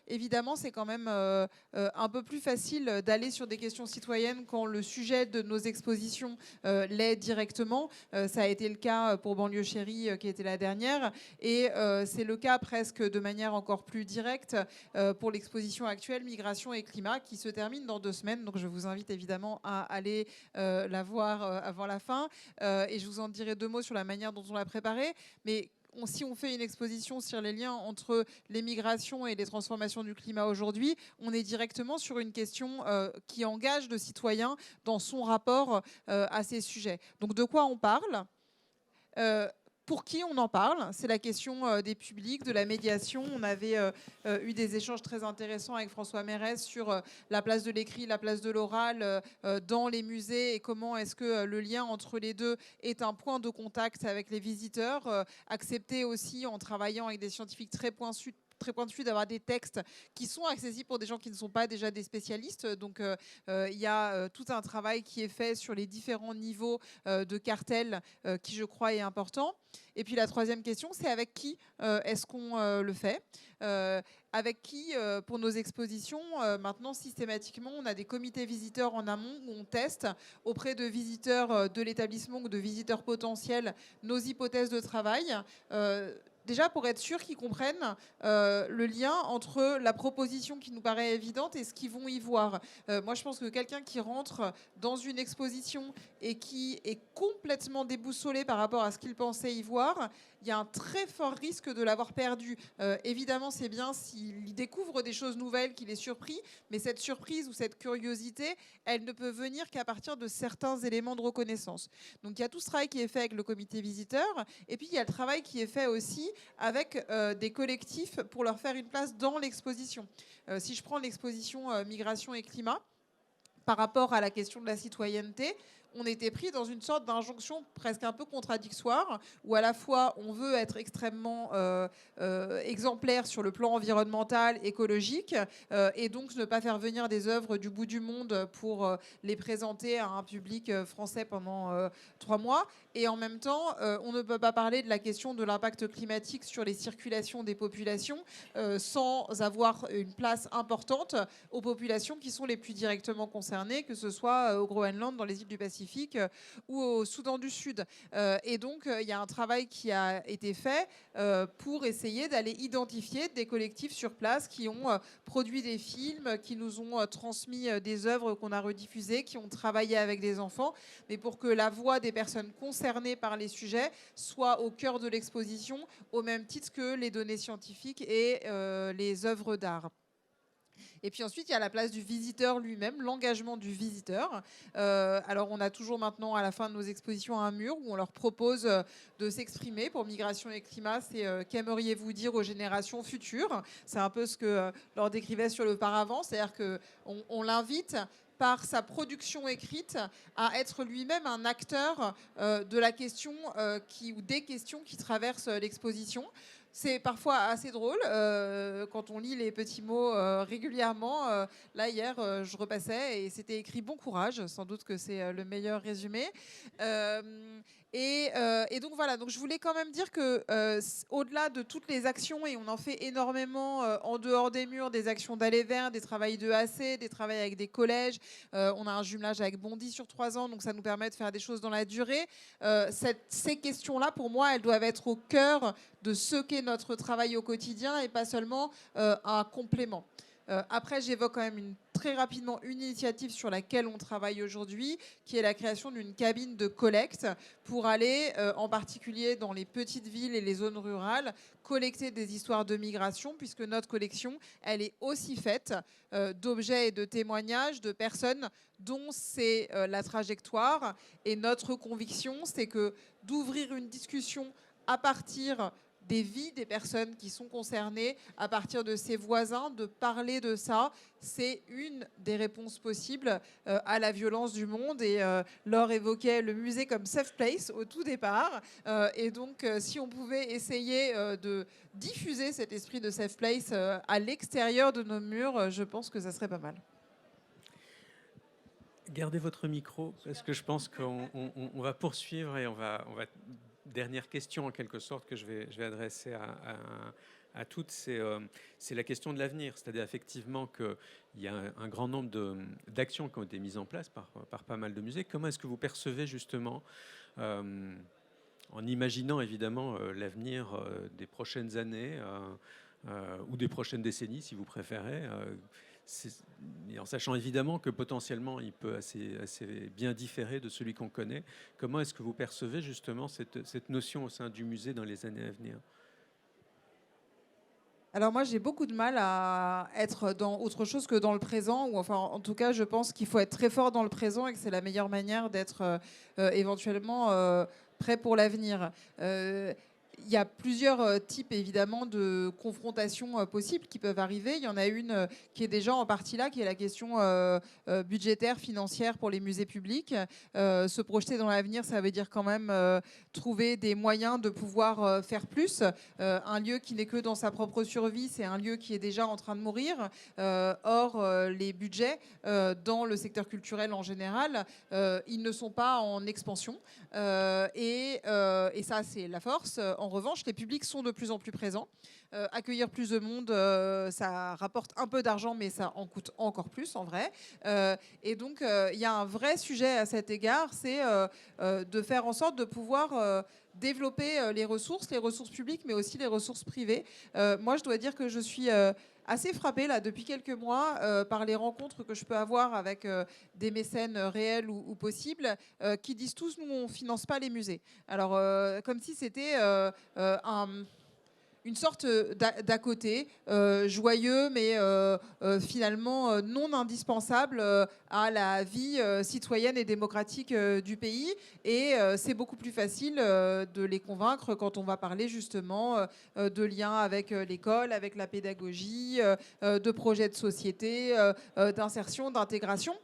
Évidemment, c'est quand même un peu plus facile d'aller sur des questions citoyennes quand le sujet de nos expositions l'est directement. Ça a été le cas pour Banlieue Chérie, qui était la dernière. Et c'est le cas presque de manière encore plus directe pour l'exposition actuelle Migration et Climat, qui se termine dans 2 semaines. Donc je vous invite évidemment à aller la voir avant la fin. Et je vous en dirai 2 mots sur la manière dont on l'a préparée. Mais si on fait une exposition sur les liens entre les migrations et les transformations du climat aujourd'hui, on est directement sur une question qui engage le citoyen dans son rapport à ces sujets. Donc de quoi on parle ? Pour qui on en parle? C'est la question des publics, de la médiation. On avait eu des échanges très intéressants avec François Mérès sur la place de l'écrit, la place de l'oral dans les musées et comment est-ce que le lien entre les deux est un point de contact avec les visiteurs, accepté aussi en travaillant avec des scientifiques très pointus très pointu d'avoir des textes qui sont accessibles pour des gens qui ne sont pas déjà des spécialistes. Donc, il y a tout un travail qui est fait sur les différents niveaux de cartel qui, je crois, est important. Et puis la troisième question, c'est avec qui est-ce qu'on le fait avec qui, pour nos expositions, maintenant, systématiquement, on a des comités visiteurs en amont où on teste auprès de visiteurs de l'établissement ou de visiteurs potentiels nos hypothèses de travail. Déjà, pour être sûr qu'ils comprennent le lien entre la proposition qui nous paraît évidente et ce qu'ils vont y voir. Moi, je pense que quelqu'un qui rentre dans une exposition et qui est complètement déboussolé par rapport à ce qu'il pensait y voir, il y a un très fort risque de l'avoir perdu. Évidemment, c'est bien s'il découvre des choses nouvelles, qu'il est surpris, mais cette surprise ou cette curiosité, elle ne peut venir qu'à partir de certains éléments de reconnaissance. Donc, il y a tout ce travail qui est fait avec le comité visiteur, et puis il y a le travail qui est fait aussi avec des collectifs pour leur faire une place dans l'exposition. Si je prends l'exposition Migration et climat, par rapport à la question de la citoyenneté, on était pris dans une sorte d'injonction presque un peu contradictoire, où à la fois on veut être extrêmement exemplaire sur le plan environnemental, écologique, et donc ne pas faire venir des œuvres du bout du monde pour les présenter à un public français pendant 3 mois. Et en même temps, on ne peut pas parler de la question de l'impact climatique sur les circulations des populations sans avoir une place importante aux populations qui sont les plus directement concernées, que ce soit au Groenland, dans les îles du Pacifique, ou au Soudan du Sud. Et donc, il y a un travail qui a été fait pour essayer d'aller identifier des collectifs sur place qui ont produit des films, qui nous ont transmis des œuvres qu'on a rediffusées, qui ont travaillé avec des enfants, mais pour que la voix des personnes concernées par les sujets soit au cœur de l'exposition, au même titre que les données scientifiques et les œuvres d'art. Et puis ensuite, il y a la place du visiteur lui-même, l'engagement du visiteur. Alors, on a toujours maintenant, à la fin de nos expositions, un mur où on leur propose de s'exprimer. Pour Migration et Climat, c'est qu'aimeriez-vous dire aux générations futures? C'est un peu ce que Laure décrivait sur le paravent, c'est-à-dire qu'on l'invite par sa production écrite à être lui-même un acteur de la question ou des questions qui traversent l'exposition. C'est parfois assez drôle quand on lit les petits mots régulièrement. Là, hier, je repassais et c'était écrit « Bon courage ». Sans doute que c'est le meilleur résumé. Et donc voilà, donc je voulais quand même dire que au-delà de toutes les actions, et on en fait énormément en dehors des murs, des actions d'aller vers, des travails de AC, des travails avec des collèges, on a un jumelage avec Bondy sur 3 ans, donc ça nous permet de faire des choses dans la durée. Ces questions-là, pour moi, elles doivent être au cœur de ce qu'est notre travail au quotidien et pas seulement un complément. Après, j'évoque quand même très rapidement une initiative sur laquelle on travaille aujourd'hui, qui est la création d'une cabine de collecte pour aller, en particulier dans les petites villes et les zones rurales, collecter des histoires de migration, puisque notre collection, elle est aussi faite d'objets et de témoignages de personnes dont c'est la trajectoire. Et notre conviction, c'est que d'ouvrir une discussion à partir des vies des personnes qui sont concernées, à partir de ses voisins, de parler de ça, c'est une des réponses possibles à la violence du monde. Et Laure évoquait le musée comme safe place au tout départ. Et donc, si on pouvait essayer de diffuser cet esprit de safe place à l'extérieur de nos murs, je pense que ça serait pas mal. Gardez votre micro, parce que je pense qu'on va poursuivre et on va dernière question en quelque sorte que je vais adresser à toutes, c'est la question de l'avenir. C'est-à-dire effectivement qu'il y a un grand nombre d'actions qui ont été mises en place par pas mal de musées. Comment est-ce que vous percevez justement, en imaginant évidemment l'avenir des prochaines années ou des prochaines décennies si vous préférez, et en sachant évidemment que potentiellement il peut assez bien différer de celui qu'on connaît. Comment est-ce que vous percevez justement cette notion au sein du musée dans les années à venir? Alors moi, j'ai beaucoup de mal à être dans autre chose que dans le présent, ou enfin, en tout cas, je pense qu'il faut être très fort dans le présent et que c'est la meilleure manière d'être éventuellement prêt pour l'avenir. y a plusieurs types évidemment de confrontations possibles qui peuvent arriver. Il y en a une qui est déjà en partie là, qui est la question budgétaire, financière pour les musées publics. Se projeter dans l'avenir, ça veut dire quand même trouver des moyens de pouvoir faire plus. Un lieu qui n'est que dans sa propre survie, c'est un lieu qui est déjà en train de mourir. Or, les budgets dans le secteur culturel en général, ils ne sont pas en expansion. Et ça, c'est la force. En revanche, les publics sont de plus en plus présents. Accueillir plus de monde, ça rapporte un peu d'argent, mais ça en coûte encore plus en vrai. Et donc, il y a un vrai sujet à cet égard, c'est de faire en sorte de pouvoir développer les ressources publiques, mais aussi les ressources privées. Moi, je dois dire que je suis assez frappée là, depuis quelques mois par les rencontres que je peux avoir avec des mécènes réels ou possibles qui disent tous, nous, on ne finance pas les musées. Alors, comme si c'était une sorte d'à côté, joyeux, mais finalement non indispensable à la vie citoyenne et démocratique du pays. Et c'est beaucoup plus facile de les convaincre quand on va parler justement de liens avec l'école, avec la pédagogie, de projets de société, d'insertion, d'intégration.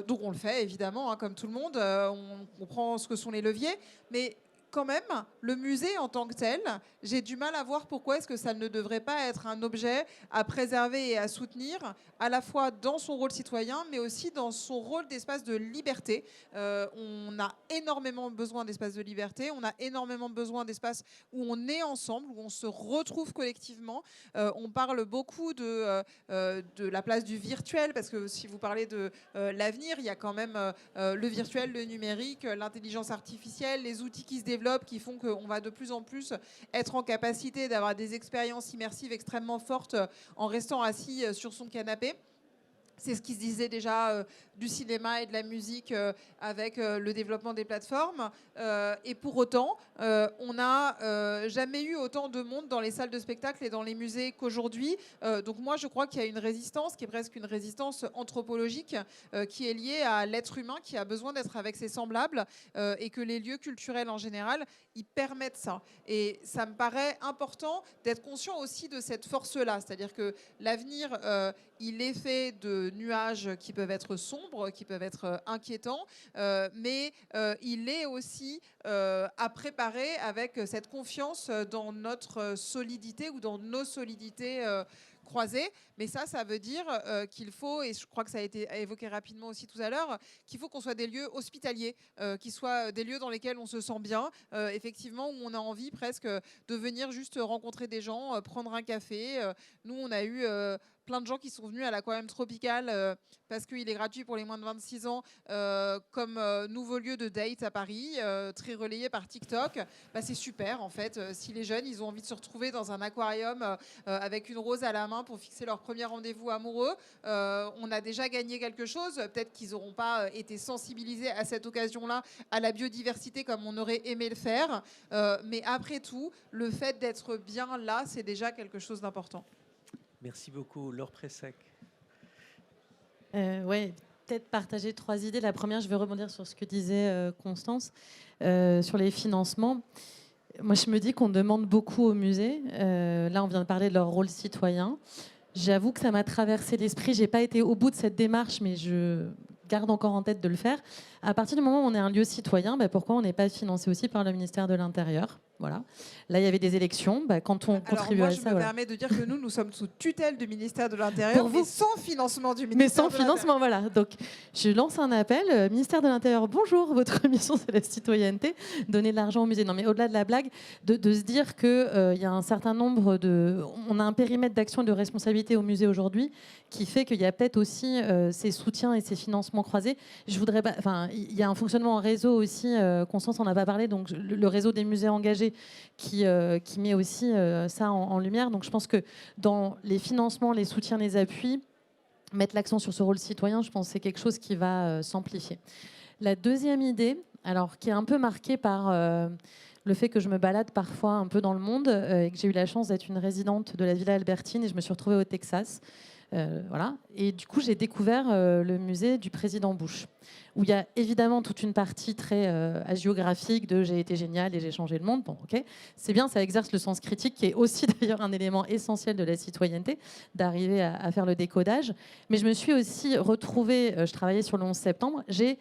Donc on le fait évidemment, hein, comme tout le monde, on comprend ce que sont les leviers, mais quand même, le musée en tant que tel, j'ai du mal à voir pourquoi est-ce que ça ne devrait pas être un objet à préserver et à soutenir, à la fois dans son rôle citoyen, mais aussi dans son rôle d'espace de liberté. On a énormément besoin d'espace de liberté, on a énormément besoin d'espace où on est ensemble, où on se retrouve collectivement. On parle beaucoup de la place du virtuel, parce que si vous parlez de l'avenir, il y a quand même le virtuel, le numérique, l'intelligence artificielle, les outils qui se développent, qui font qu'on va de plus en plus être en capacité d'avoir des expériences immersives extrêmement fortes en restant assis sur son canapé. C'est ce qui se disait déjà du cinéma et de la musique avec le développement des plateformes. Et pour autant, on n'a jamais eu autant de monde dans les salles de spectacle et dans les musées qu'aujourd'hui. Donc moi, je crois qu'il y a une résistance qui est presque une résistance anthropologique qui est liée à l'être humain qui a besoin d'être avec ses semblables et que les lieux culturels en général, ils permettent ça. Et ça me paraît important d'être conscient aussi de cette force-là. C'est-à-dire que l'avenir, il est fait de nuages qui peuvent être sombres, qui peuvent être inquiétants, mais il est aussi à préparer avec cette confiance dans notre solidité ou dans nos solidités croisées. Mais ça veut dire qu'il faut, et je crois que ça a été évoqué rapidement aussi tout à l'heure, qu'il faut qu'on soit des lieux hospitaliers, qu'ils soient des lieux dans lesquels on se sent bien, effectivement, où on a envie presque de venir juste rencontrer des gens, prendre un café. Nous, on a eu plein de gens qui sont venus à l'Aquarium Tropical parce qu'il est gratuit pour les moins de 26 ans comme nouveau lieu de date à Paris, très relayé par TikTok. Bah, c'est super en fait. Si les jeunes, ils ont envie de se retrouver dans un aquarium avec une rose à la main pour fixer leur premier rendez-vous amoureux, on a déjà gagné quelque chose. Peut-être qu'ils n'auront pas été sensibilisés à cette occasion-là à la biodiversité comme on aurait aimé le faire. Mais après tout, le fait d'être bien là, c'est déjà quelque chose d'important. Merci beaucoup. Laure Pressac. Oui, peut-être partager 3 idées. La première, je vais rebondir sur ce que disait Constance, sur les financements. Moi, je me dis qu'on demande beaucoup aux musées. Là, on vient de parler de leur rôle citoyen. J'avoue que ça m'a traversé l'esprit. Je n'ai pas été au bout de cette démarche, mais je garde encore en tête de le faire. À partir du moment où on est un lieu citoyen, pourquoi on n'est pas financé aussi par le ministère de l'Intérieur ? Voilà. Là, il y avait des élections. Quand on contribue à ça... Alors moi, je me permets de dire que nous sommes sous tutelle du ministère de l'Intérieur, mais sans financement du ministère de l'Intérieur. Mais sans financement, voilà. Donc, je lance un appel. Ministère de l'Intérieur, bonjour, votre mission, c'est la citoyenneté. Donner de l'argent au musée. Non, mais au-delà de la blague, de se dire qu'il y a un certain nombre de... On a un périmètre d'action et de responsabilité au musée aujourd'hui qui fait qu'il y a peut-être aussi ces soutiens et ces financements croisés. Je voudrais pas... Enfin, il y a un fonctionnement en réseau aussi. Constance en a pas parlé. Donc, le réseau des musées engagés qui met aussi ça en lumière. Donc je pense que dans les financements, les soutiens, les appuis, mettre l'accent sur ce rôle citoyen, je pense que c'est quelque chose qui va s'amplifier. La deuxième idée, alors qui est un peu marquée par le fait que je me balade parfois un peu dans le monde et que j'ai eu la chance d'être une résidente de la Villa Albertine et je me suis retrouvée au Texas. Voilà. Et du coup, j'ai découvert le musée du président Bush, où il y a évidemment toute une partie très hagiographique de j'ai été génial et j'ai changé le monde. Bon, ok, c'est bien, ça exerce le sens critique, qui est aussi d'ailleurs un élément essentiel de la citoyenneté, d'arriver à faire le décodage. Mais je me suis aussi retrouvée, je travaillais sur le 11 septembre, j'ai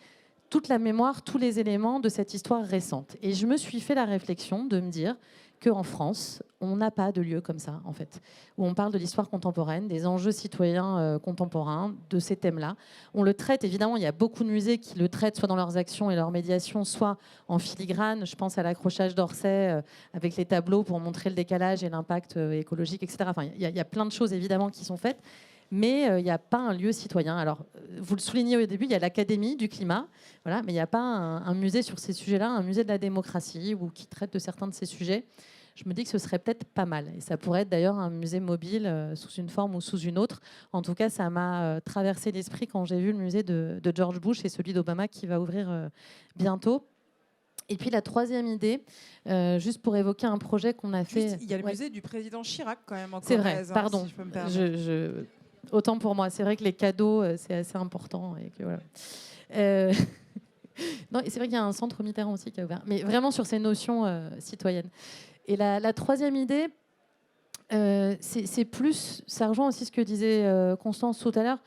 toute la mémoire, tous les éléments de cette histoire récente. Et je me suis fait la réflexion de me dire qu'en France, on n'a pas de lieu comme ça, en fait, où on parle de l'histoire contemporaine, des enjeux citoyens contemporains, de ces thèmes-là. On le traite, évidemment, il y a beaucoup de musées qui le traitent soit dans leurs actions et leurs médiations, soit en filigrane. Je pense à l'accrochage d'Orsay avec les tableaux pour montrer le décalage et l'impact écologique, etc. Enfin, il y a plein de choses, évidemment, qui sont faites, mais il n'y a pas un lieu citoyen. Alors, vous le soulignez au début, il y a l'Académie du climat, voilà, mais il n'y a pas un musée sur ces sujets-là, un musée de la démocratie ou qui traite de certains de ces sujets. Je me dis que ce serait peut-être pas mal. Et ça pourrait être d'ailleurs un musée mobile sous une forme ou sous une autre. En tout cas, ça m'a traversé l'esprit quand j'ai vu le musée de George Bush et celui d'Obama qui va ouvrir bientôt. Et puis la troisième idée, juste pour évoquer un projet qu'on a fait... Il y a le musée du président Chirac quand même en C'est Corrèze, vrai, pardon. si je peux me permettre. Autant pour moi. C'est vrai que les cadeaux, c'est assez important. Et que, voilà. Non, et c'est vrai qu'il y a un centre Mitterrand aussi qui a ouvert. Mais vraiment sur ces notions citoyennes. Et la troisième idée, c'est plus, ça rejoint aussi ce que disait Constance tout à l'heure.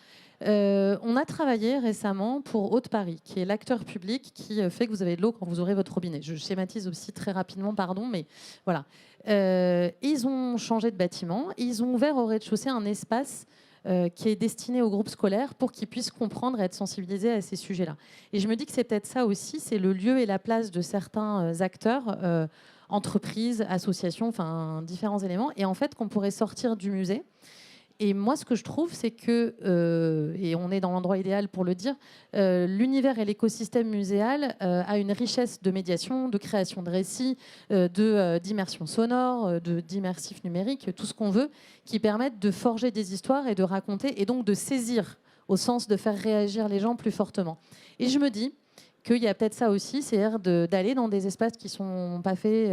On a travaillé récemment pour Haute-Paris, qui est l'acteur public qui fait que vous avez de l'eau quand vous ouvrez votre robinet. Je schématise aussi très rapidement, pardon, mais voilà. Ils ont changé de bâtiment, ils ont ouvert au rez-de-chaussée un espace qui est destiné aux groupes scolaires pour qu'ils puissent comprendre et être sensibilisés à ces sujets-là. Et je me dis que c'est peut-être ça aussi, c'est le lieu et la place de certains acteurs, entreprises, associations, enfin différents éléments, et en fait qu'on pourrait sortir du musée. Et moi, ce que je trouve, c'est que, et on est dans l'endroit idéal pour le dire, l'univers et l'écosystème muséal a une richesse de médiation, de création de récits, d'immersion sonore, d'immersif numérique, tout ce qu'on veut, qui permettent de forger des histoires et de raconter, et donc de saisir, au sens de faire réagir les gens plus fortement. Et je me dis qu'il y a peut-être ça aussi, c'est-à-dire d'aller dans des espaces qui ne sont pas faits,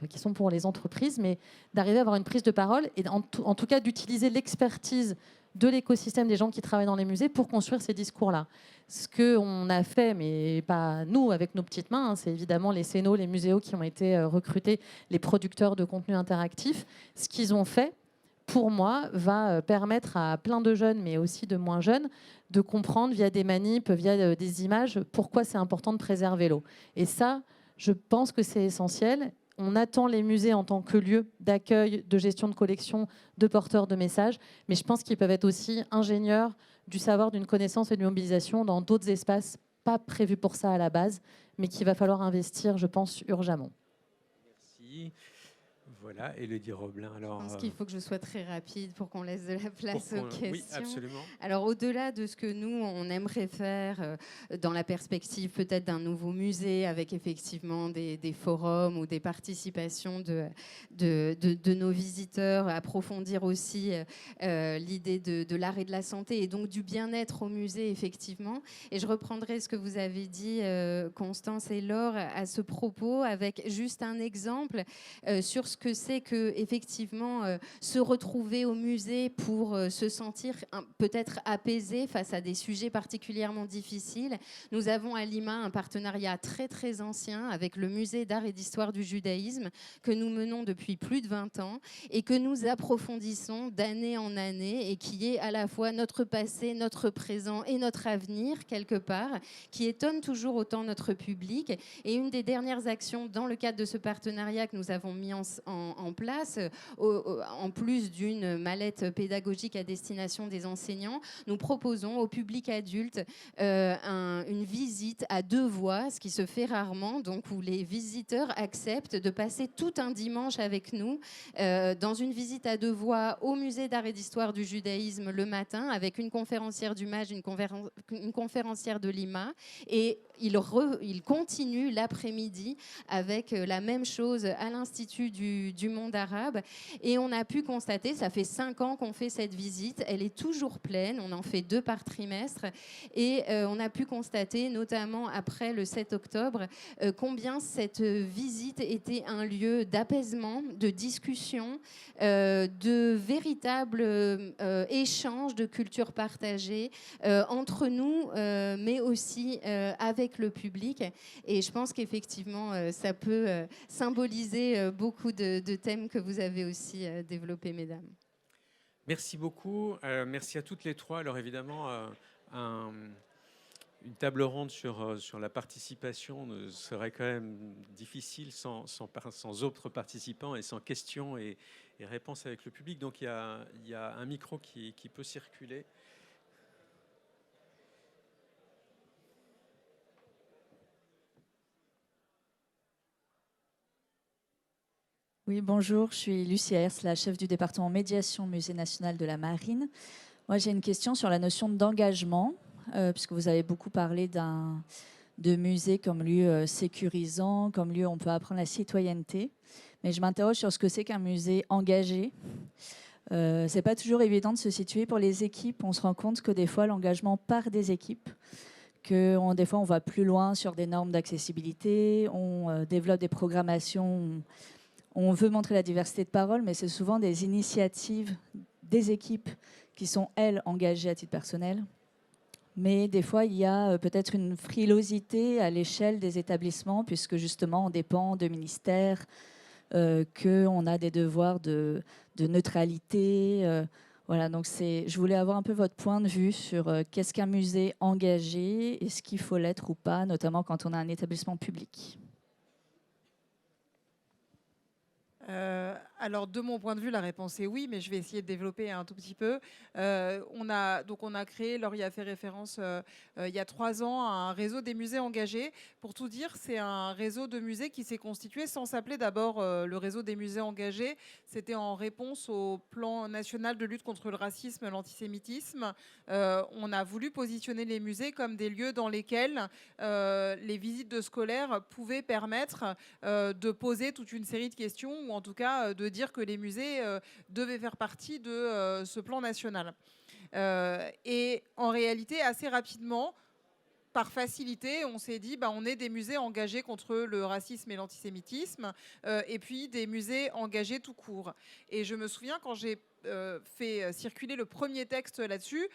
qui sont pour les entreprises, mais d'arriver à avoir une prise de parole et en tout cas d'utiliser l'expertise de l'écosystème des gens qui travaillent dans les musées pour construire ces discours-là. Ce qu'on a fait, mais pas nous avec nos petites mains, hein, c'est évidemment les cénos, les muséos qui ont été recrutés, les producteurs de contenu interactif. Ce qu'ils ont fait, pour moi, va permettre à plein de jeunes, mais aussi de moins jeunes, de comprendre via des manips, via des images, pourquoi c'est important de préserver l'eau. Et ça, je pense que c'est essentiel. On attend les musées en tant que lieu d'accueil, de gestion de collection, de porteurs de messages, mais je pense qu'ils peuvent être aussi ingénieurs du savoir, d'une connaissance et d'une mobilisation dans d'autres espaces pas prévus pour ça à la base, mais qu'il va falloir investir, je pense, urgemment. Merci. Voilà, Élodie Roblin. Alors, je pense qu'il faut que je sois très rapide pour qu'on laisse de la place aux questions. Oui, absolument. Alors, au-delà de ce que nous, on aimerait faire dans la perspective peut-être d'un nouveau musée avec effectivement des forums ou des participations de nos visiteurs, approfondir aussi l'idée de l'art et de la santé et donc du bien-être au musée, effectivement. Et je reprendrai ce que vous avez dit, Constance et Laure, à ce propos, avec juste un exemple sur ce que c'est que effectivement se retrouver au musée pour se sentir peut-être apaisé face à des sujets particulièrement difficiles. Nous avons à Lima un partenariat très très ancien avec le musée d'art et d'histoire du judaïsme que nous menons depuis plus de 20 ans et que nous approfondissons d'année en année et qui est à la fois notre passé, notre présent et notre avenir quelque part, qui étonne toujours autant notre public. Et une des dernières actions dans le cadre de ce partenariat que nous avons mis en place, en plus d'une mallette pédagogique à destination des enseignants, nous proposons au public adulte une visite à 2 voix, ce qui se fait rarement, donc où les visiteurs acceptent de passer tout un dimanche avec nous dans une visite à 2 voix au musée d'art et d'histoire du judaïsme le matin, avec une conférencière du MAJ, une conférencière de Lima, et il continue l'après-midi avec la même chose à l'Institut du du monde arabe. Et on a pu constater, ça fait 5 ans qu'on fait cette visite, elle est toujours pleine, on en fait 2 par trimestre. Et on a pu constater, notamment après le 7 octobre, combien cette visite était un lieu d'apaisement, de discussion, de véritables échanges de culture partagée entre nous, mais aussi avec le public. Et je pense qu'effectivement, ça peut symboliser beaucoup de thèmes que vous avez aussi développés, mesdames. Merci beaucoup. Merci à toutes les trois. Alors évidemment, une table ronde sur la participation serait quand même difficile sans autres participants et sans questions et réponses avec le public. Donc il y a un micro qui peut circuler. Oui, bonjour, je suis Lucie Ayers, la chef du département médiation Musée national de la Marine. Moi, j'ai une question sur la notion d'engagement, puisque vous avez beaucoup parlé de musée comme lieu sécurisant, comme lieu où on peut apprendre la citoyenneté. Mais je m'interroge sur ce que c'est qu'un musée engagé. C'est pas toujours évident de se situer pour les équipes. On se rend compte que des fois, l'engagement part des équipes, que des fois, on va plus loin sur des normes d'accessibilité, on développe des programmations. On veut montrer la diversité de parole, mais c'est souvent des initiatives des équipes qui sont, elles, engagées à titre personnel. Mais des fois, il y a peut-être une frilosité à l'échelle des établissements, puisque justement, on dépend de ministères, qu'on a des devoirs de neutralité. Voilà, donc je voulais avoir un peu votre point de vue sur qu'est-ce qu'un musée engagé, est-ce qu'il faut l'être ou pas, notamment quand on a un établissement public. Alors, de mon point de vue, la réponse est oui, mais je vais essayer de développer un tout petit peu. On a créé, Laurie a fait référence il y a 3 ans, à un réseau des musées engagés. Pour tout dire, c'est un réseau de musées qui s'est constitué sans s'appeler d'abord le réseau des musées engagés. C'était en réponse au plan national de lutte contre le racisme et l'antisémitisme. On a voulu positionner les musées comme des lieux dans lesquels les visites de scolaires pouvaient permettre de poser toute une série de questions, ou en tout cas de dire que les musées devaient faire partie de ce plan national. Et en réalité, assez rapidement, par facilité, on s'est dit, on est des musées engagés contre le racisme et l'antisémitisme, et puis des musées engagés tout court. Et je me souviens, quand j'ai fait circuler le premier texte là-dessus,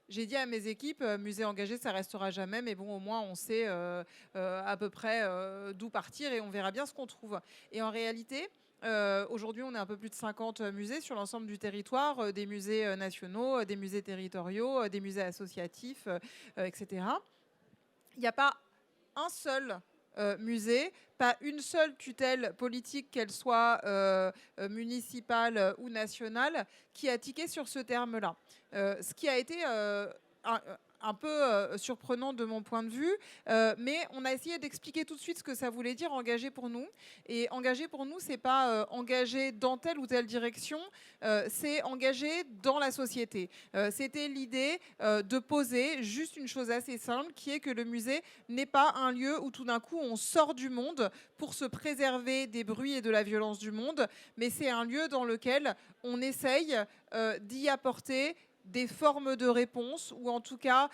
j'ai dit à mes équipes, musée engagé, ça restera jamais, mais bon, au moins, on sait à peu près d'où partir et on verra bien ce qu'on trouve. Et en réalité, aujourd'hui, on est un peu plus de 50 musées sur l'ensemble du territoire, des musées nationaux, des musées territoriaux, des musées associatifs, etc. Il n'y a pas un seul musée, pas une seule tutelle politique, qu'elle soit municipale ou nationale, qui a tiqué sur ce terme-là. Ce qui a été un peu surprenant de mon point de vue, mais on a essayé d'expliquer tout de suite ce que ça voulait dire engagé pour nous. Et engagé pour nous, c'est pas engagé dans telle ou telle direction, c'est engagé dans la société. C'était l'idée de poser juste une chose assez simple, qui est que le musée n'est pas un lieu où tout d'un coup on sort du monde pour se préserver des bruits et de la violence du monde, mais c'est un lieu dans lequel on essaye d'y apporter des formes de réponse, ou en tout cas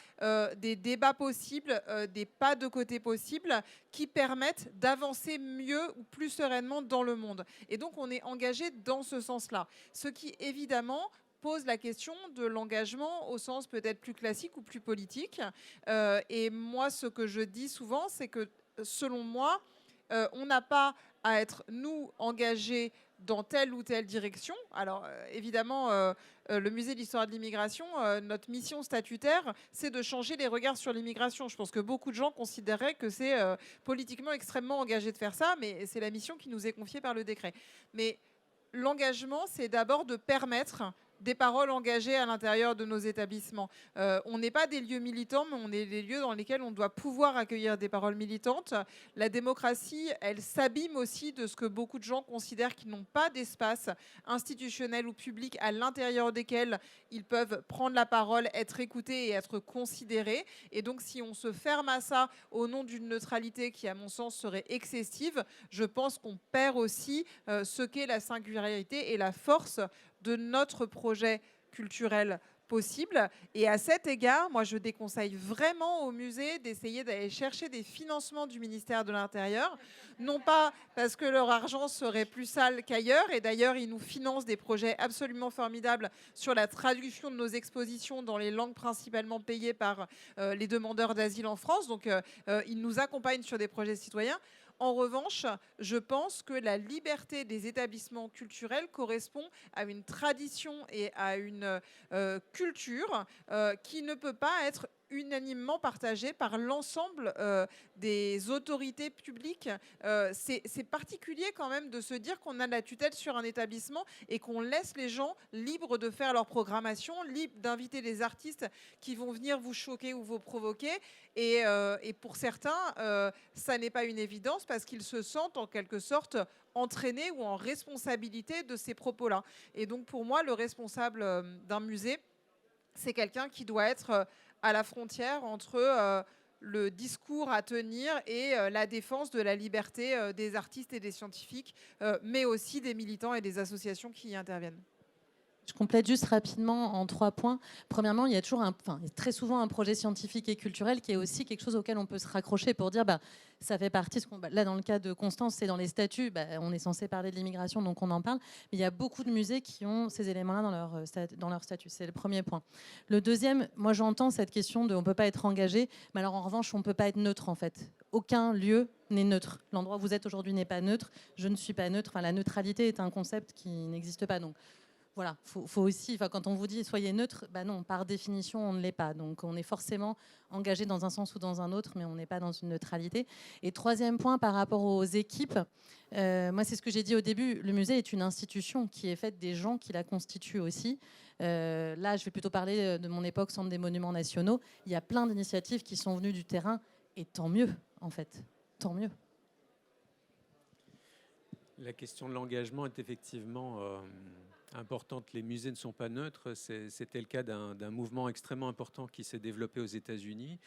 des débats possibles, des pas de côté possibles qui permettent d'avancer mieux ou plus sereinement dans le monde. Et donc on est engagé dans ce sens-là. Ce qui évidemment pose la question de l'engagement au sens peut-être plus classique ou plus politique. Et moi, ce que je dis souvent, c'est que selon moi, on n'a pas à être, nous, engagés dans telle ou telle direction. Alors, évidemment, le musée de l'histoire de l'immigration, notre mission statutaire, c'est de changer les regards sur l'immigration. Je pense que beaucoup de gens considéraient que c'est politiquement extrêmement engagé de faire ça, mais c'est la mission qui nous est confiée par le décret. Mais l'engagement, c'est d'abord de permettre des paroles engagées à l'intérieur de nos établissements. On n'est pas des lieux militants, mais on est des lieux dans lesquels on doit pouvoir accueillir des paroles militantes. La démocratie, elle s'abîme aussi de ce que beaucoup de gens considèrent qu'ils n'ont pas d'espace institutionnel ou public à l'intérieur desquels ils peuvent prendre la parole, être écoutés et être considérés. Et donc, si on se ferme à ça au nom d'une neutralité qui, à mon sens, serait excessive, je pense qu'on perd aussi ce qu'est la singularité et la force de notre projet culturel possible. Et à cet égard, moi, je déconseille vraiment aux musées d'essayer d'aller chercher des financements du ministère de l'Intérieur, non pas parce que leur argent serait plus sale qu'ailleurs, et d'ailleurs, ils nous financent des projets absolument formidables sur la traduction de nos expositions dans les langues principalement payées par les demandeurs d'asile en France. Donc, ils nous accompagnent sur des projets citoyens. En revanche, je pense que la liberté des établissements culturels correspond à une tradition et à une culture qui ne peut pas être unanimement partagée par l'ensemble des autorités publiques. C'est particulier quand même de se dire qu'on a la tutelle sur un établissement et qu'on laisse les gens libres de faire leur programmation, libres d'inviter les artistes qui vont venir vous choquer ou vous provoquer. Et pour certains, ça n'est pas une évidence parce qu'ils se sentent en quelque sorte entraînés ou en responsabilité de ces propos-là. Et donc pour moi, le responsable d'un musée, c'est quelqu'un qui doit être à la frontière entre le discours à tenir et la défense de la liberté des artistes et des scientifiques, mais aussi des militants et des associations qui y interviennent. Je complète juste rapidement en 3 points. Premièrement, il y a toujours très souvent un projet scientifique et culturel qui est aussi quelque chose auquel on peut se raccrocher pour dire ça fait partie. Là, dans le cas de Constance, c'est dans les statuts. On est censé parler de l'immigration, donc on en parle. Mais il y a beaucoup de musées qui ont ces éléments-là dans leur statut. C'est le premier point. Le deuxième, moi j'entends cette question de on ne peut pas être engagé, mais alors en revanche, on ne peut pas être neutre en fait. Aucun lieu n'est neutre. L'endroit où vous êtes aujourd'hui n'est pas neutre. Je ne suis pas neutre. Enfin, la neutralité est un concept qui n'existe pas. Donc, voilà, faut aussi, quand on vous dit soyez neutre, non, par définition, on ne l'est pas. Donc, on est forcément engagé dans un sens ou dans un autre, mais on n'est pas dans une neutralité. Et troisième point, par rapport aux équipes, moi, c'est ce que j'ai dit au début, le musée est une institution qui est faite des gens qui la constituent aussi. Là, je vais plutôt parler de mon époque, Centre des Monuments Nationaux. Il y a plein d'initiatives qui sont venues du terrain, et tant mieux, en fait. Tant mieux. La question de l'engagement est effectivement importante. Les musées ne sont pas neutres. C'était le cas d'un mouvement extrêmement important qui s'est développé aux États-Unis.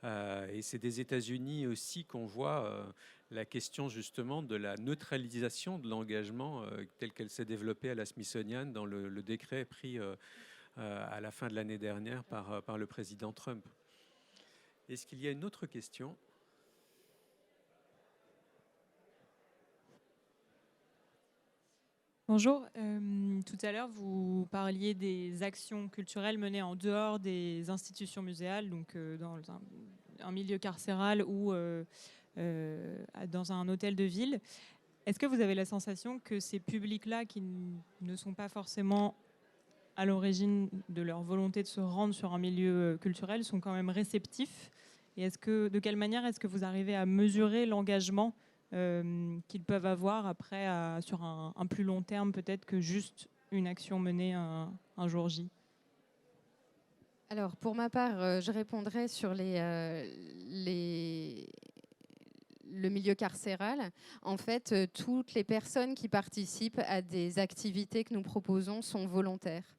Et c'est des États-Unis aussi qu'on voit la question justement de la neutralisation de l'engagement telle qu'elle s'est développée à la Smithsonian dans le décret pris à la fin de l'année dernière par le président Trump. Est-ce qu'il y a une autre question ? Bonjour. Tout à l'heure, vous parliez des actions culturelles menées en dehors des institutions muséales, donc dans un milieu carcéral ou dans un hôtel de ville. Est-ce que vous avez la sensation que ces publics-là, qui ne sont pas forcément à l'origine de leur volonté de se rendre sur un milieu culturel, sont quand même réceptifs ? Et de quelle manière est-ce que vous arrivez à mesurer l'engagement qu'ils peuvent avoir après sur un plus long terme peut-être que juste une action menée un jour J? Alors pour ma part, je répondrai sur le milieu carcéral. En fait, toutes les personnes qui participent à des activités que nous proposons sont volontaires.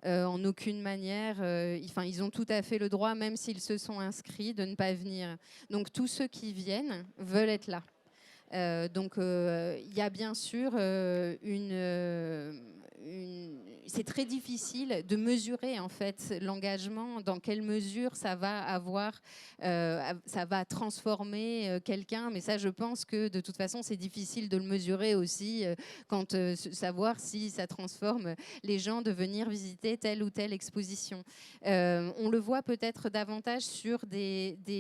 En aucune manière, ils ont tout à fait le droit, même s'ils se sont inscrits, de ne pas venir. Donc tous ceux qui viennent veulent être là. Donc il y a bien sûr c'est très difficile de mesurer en fait l'engagement, dans quelle mesure ça va transformer quelqu'un, mais ça je pense que de toute façon c'est difficile de le mesurer aussi savoir si ça transforme les gens de venir visiter telle ou telle exposition. On le voit peut-être davantage sur des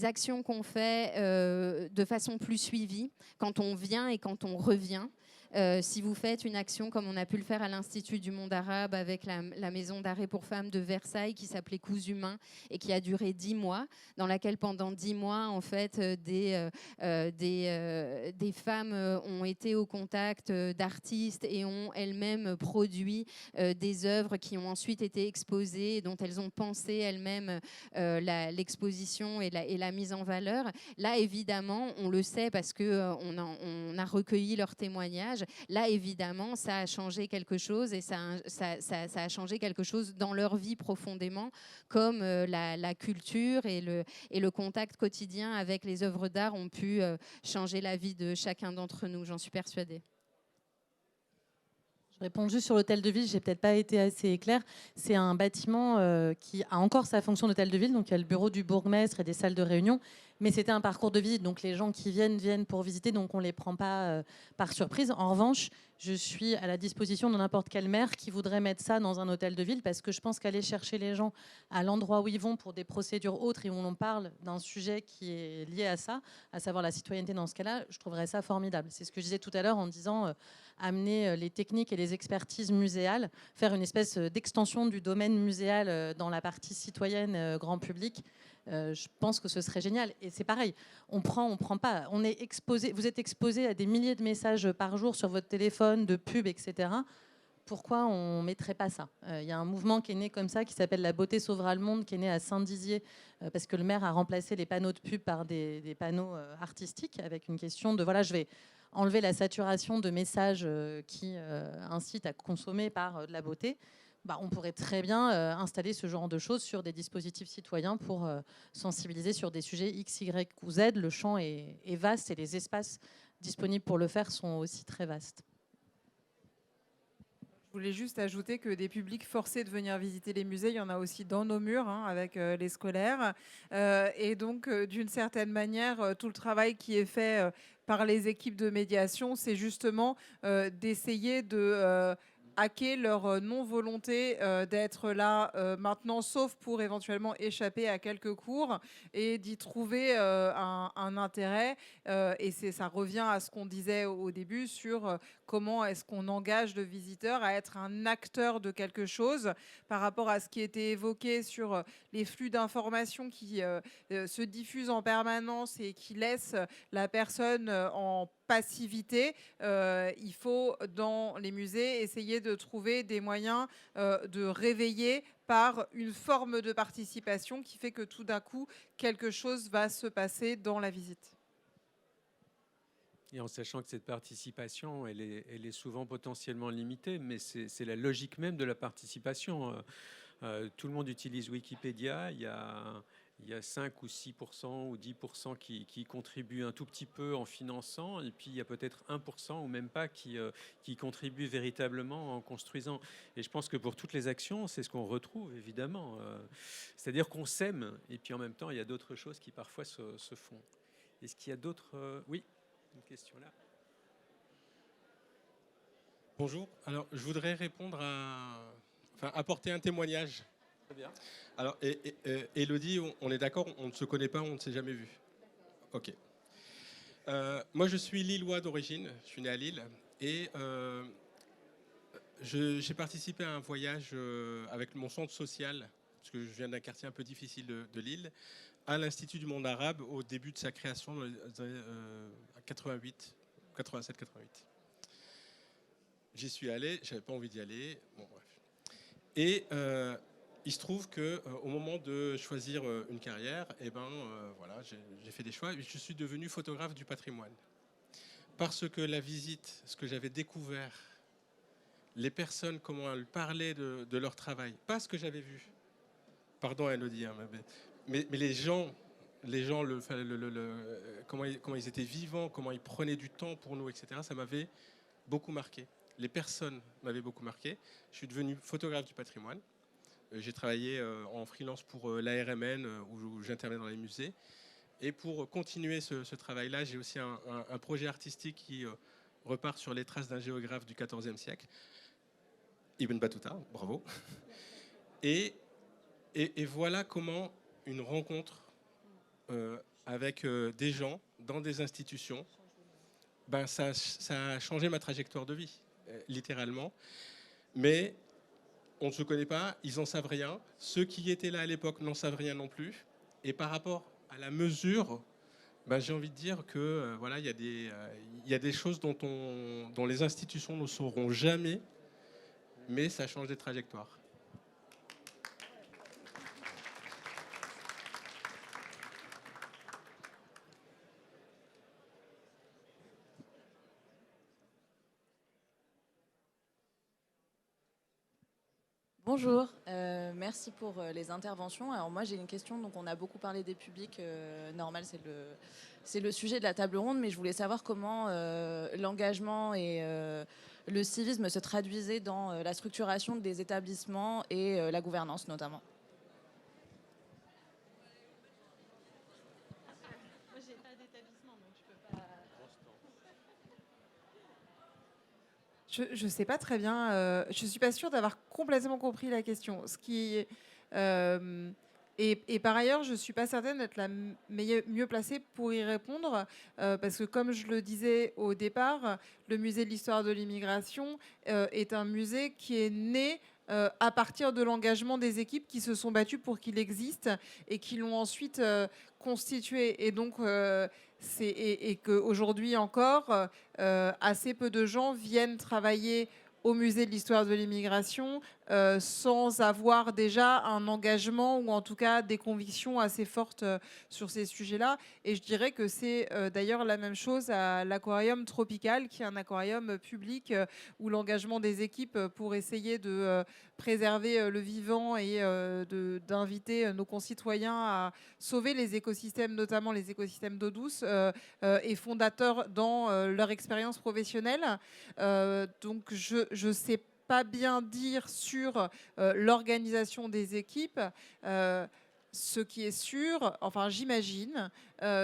actions qu'on fait de façon plus suivie, quand on vient et quand on revient. Si vous faites une action comme on a pu le faire à l'Institut du monde arabe avec la maison d'arrêt pour femmes de Versailles qui s'appelait Coups humains et qui a duré 10 mois, dans laquelle pendant 10 mois, en fait, des femmes ont été au contact d'artistes et ont elles-mêmes produit des œuvres qui ont ensuite été exposées, dont elles ont pensé elles-mêmes l'exposition et la mise en valeur. Là, évidemment, on le sait parce qu'on a recueilli leurs témoignages. Là, évidemment, ça a changé quelque chose et ça a changé quelque chose dans leur vie profondément, comme la culture et le contact quotidien avec les œuvres d'art ont pu changer la vie de chacun d'entre nous, j'en suis persuadée. Je réponds juste sur l'hôtel de ville, j'ai peut-être pas été assez claire. C'est un bâtiment qui a encore sa fonction d'hôtel de ville, donc il y a le bureau du bourgmestre et des salles de réunion, mais c'était un parcours de visite, donc les gens qui viennent pour visiter, donc on les prend pas par surprise. En revanche, je suis à la disposition de n'importe quel maire qui voudrait mettre ça dans un hôtel de ville, parce que je pense qu'aller chercher les gens à l'endroit où ils vont pour des procédures autres et où on parle d'un sujet qui est lié à ça, à savoir la citoyenneté dans ce cas-là, je trouverais ça formidable. C'est ce que je disais tout à l'heure en disant amener les techniques et les expertises muséales, faire une espèce d'extension du domaine muséal dans la partie citoyenne grand public. Je pense que ce serait génial. Et c'est pareil, on prend pas. On est exposé, vous êtes exposé à des milliers de messages par jour sur votre téléphone, de pubs, etc. Pourquoi on ne mettrait pas ça ? Il y a un mouvement qui est né comme ça, qui s'appelle La beauté sauvera le monde, qui est né à Saint-Dizier, parce que le maire a remplacé les panneaux de pub par des panneaux artistiques, avec une question de, voilà, je vais enlever la saturation de messages qui incitent à consommer par de la beauté. On pourrait très bien installer ce genre de choses sur des dispositifs citoyens pour sensibiliser sur des sujets X, Y ou Z. Le champ est vaste et les espaces disponibles pour le faire sont aussi très vastes. Je voulais juste ajouter que des publics forcés de venir visiter les musées, il y en a aussi dans nos murs, avec les scolaires. Et donc, d'une certaine manière, tout le travail qui est fait par les équipes de médiation, c'est justement d'essayer de hacker leur non-volonté d'être là maintenant, sauf pour éventuellement échapper à quelques cours, et d'y trouver un intérêt. Et ça revient à ce qu'on disait au début sur comment est-ce qu'on engage le visiteur à être un acteur de quelque chose, par rapport à ce qui était évoqué sur les flux d'informations qui se diffusent en permanence et qui laissent la personne en passivité. Il faut, dans les musées, essayer de trouver des moyens de réveiller par une forme de participation qui fait que tout d'un coup, quelque chose va se passer dans la visite. Et en sachant que cette participation, elle est souvent potentiellement limitée, mais c'est la logique même de la participation. Tout le monde utilise Wikipédia, il y a 5 ou 6% ou 10% qui contribuent un tout petit peu en finançant, et puis il y a peut-être 1% ou même pas qui contribuent véritablement en construisant. Et je pense que pour toutes les actions, c'est ce qu'on retrouve évidemment. C'est-à-dire qu'on sème, et puis en même temps, il y a d'autres choses qui parfois se font. Est-ce qu'il y a d'autres... Oui, une question là. Bonjour. Alors, je voudrais répondre apporter un témoignage. Très bien. Alors, Élodie, on est d'accord, on ne se connaît pas, on ne s'est jamais vu. Ok. Moi, je suis lillois d'origine, je suis né à Lille, et j'ai participé à un voyage avec mon centre social, parce que je viens d'un quartier un peu difficile de Lille, à l'Institut du monde arabe au début de sa création, en 87-88. J'y suis allé, j'avais pas envie d'y aller, bon bref. Et il se trouve qu'au moment de choisir une carrière, voilà, j'ai fait des choix et je suis devenu photographe du patrimoine. Parce que la visite, ce que j'avais découvert, les personnes, comment elles parlaient de leur travail, pas ce que j'avais vu. Pardon, Elodie, hein, mais les gens comment ils étaient vivants, comment ils prenaient du temps pour nous, etc., ça m'avait beaucoup marqué. Les personnes m'avaient beaucoup marqué. Je suis devenu photographe du patrimoine. J'ai travaillé en freelance pour l'ARMN, où j'interviens dans les musées. Et pour continuer ce travail-là, j'ai aussi un projet artistique qui repart sur les traces d'un géographe du XIVe siècle, Ibn Battuta, bravo. Et voilà comment une rencontre avec des gens dans des institutions ben, ça a changé ma trajectoire de vie, littéralement. Mais on ne se connaît pas, ils n'en savent rien. Ceux qui étaient là à l'époque n'en savent rien non plus. Et par rapport à la mesure, ben, j'ai envie de dire que voilà, il y a des choses dont les institutions ne sauront jamais, mais ça change des trajectoires. Bonjour, merci pour les interventions. Alors moi j'ai une question, donc on a beaucoup parlé des publics, normal c'est le sujet de la table ronde, mais je voulais savoir comment l'engagement et le civisme se traduisaient dans la structuration des établissements et la gouvernance notamment. Je ne sais pas très bien. Je ne suis pas sûre d'avoir complètement compris la question. Et par ailleurs, je ne suis pas certaine d'être la mieux placée pour y répondre, parce que comme je le disais au départ, le musée de l'histoire de l'immigration est un musée qui est né à partir de l'engagement des équipes qui se sont battues pour qu'il existe et qui l'ont ensuite constitué. Et donc, et qu'aujourd'hui encore, assez peu de gens viennent travailler au musée de l'histoire de l'immigration sans avoir déjà un engagement ou en tout cas des convictions assez fortes sur ces sujets-là. Et je dirais que c'est d'ailleurs la même chose à l'aquarium Tropical, qui est un aquarium public où l'engagement des équipes pour essayer de préserver le vivant et d'inviter nos concitoyens à sauver les écosystèmes, notamment les écosystèmes d'eau douce, est fondateur dans leur expérience professionnelle. Donc je ne sais pas bien dire sur l'organisation des équipes. Ce qui est sûr, enfin j'imagine,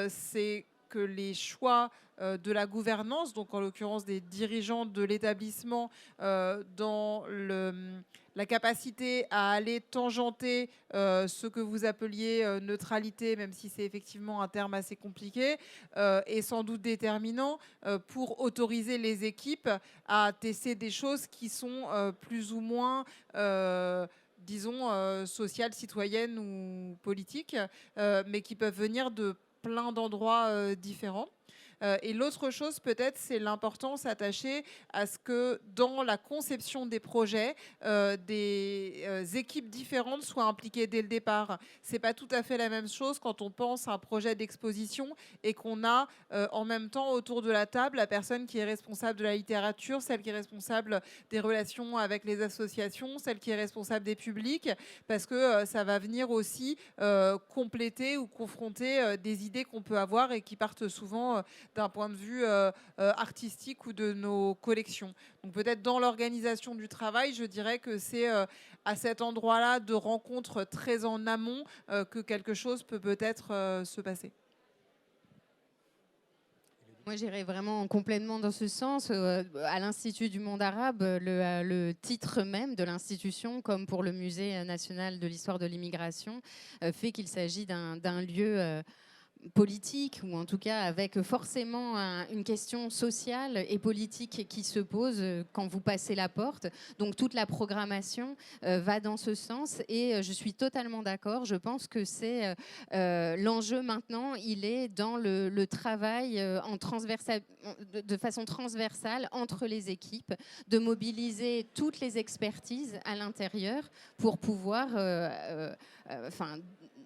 c'est que les choix de la gouvernance, donc en l'occurrence des dirigeants de l'établissement, dans la capacité à aller tangenter ce que vous appeliez neutralité, même si c'est effectivement un terme assez compliqué, est sans doute déterminant pour autoriser les équipes à tester des choses qui sont plus ou moins disons, sociales, citoyennes ou politiques, mais qui peuvent venir de plein d'endroits différents. Et l'autre chose, peut-être, c'est l'importance attachée à ce que dans la conception des projets, des équipes différentes soient impliquées dès le départ. Ce n'est pas tout à fait la même chose quand on pense à un projet d'exposition et qu'on a en même temps autour de la table la personne qui est responsable de la littérature, celle qui est responsable des relations avec les associations, celle qui est responsable des publics, parce que ça va venir aussi compléter ou confronter des idées qu'on peut avoir et qui partent souvent d'un point de vue artistique ou de nos collections. Donc peut-être dans l'organisation du travail, je dirais que c'est à cet endroit-là de rencontres très en amont que quelque chose peut peut-être se passer. Moi, j'irais vraiment complètement dans ce sens. À l'Institut du monde arabe, le titre même de l'institution, comme pour le Musée national de l'histoire de l'immigration, fait qu'il s'agit d'un lieu politique, ou en tout cas avec forcément une question sociale et politique qui se pose quand vous passez la porte. Donc toute la programmation va dans ce sens et je suis totalement d'accord. Je pense que c'est l'enjeu maintenant, il est dans le travail de façon transversale entre les équipes, de mobiliser toutes les expertises à l'intérieur pour pouvoir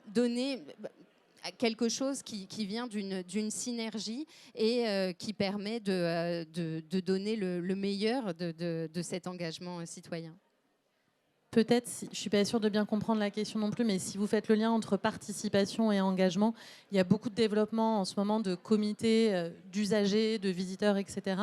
donner quelque chose qui vient d'une synergie et qui permet de donner le meilleur de cet engagement citoyen. Peut-être, je ne suis pas sûre de bien comprendre la question non plus, mais si vous faites le lien entre participation et engagement, il y a beaucoup de développement en ce moment de comités d'usagers, de visiteurs, etc.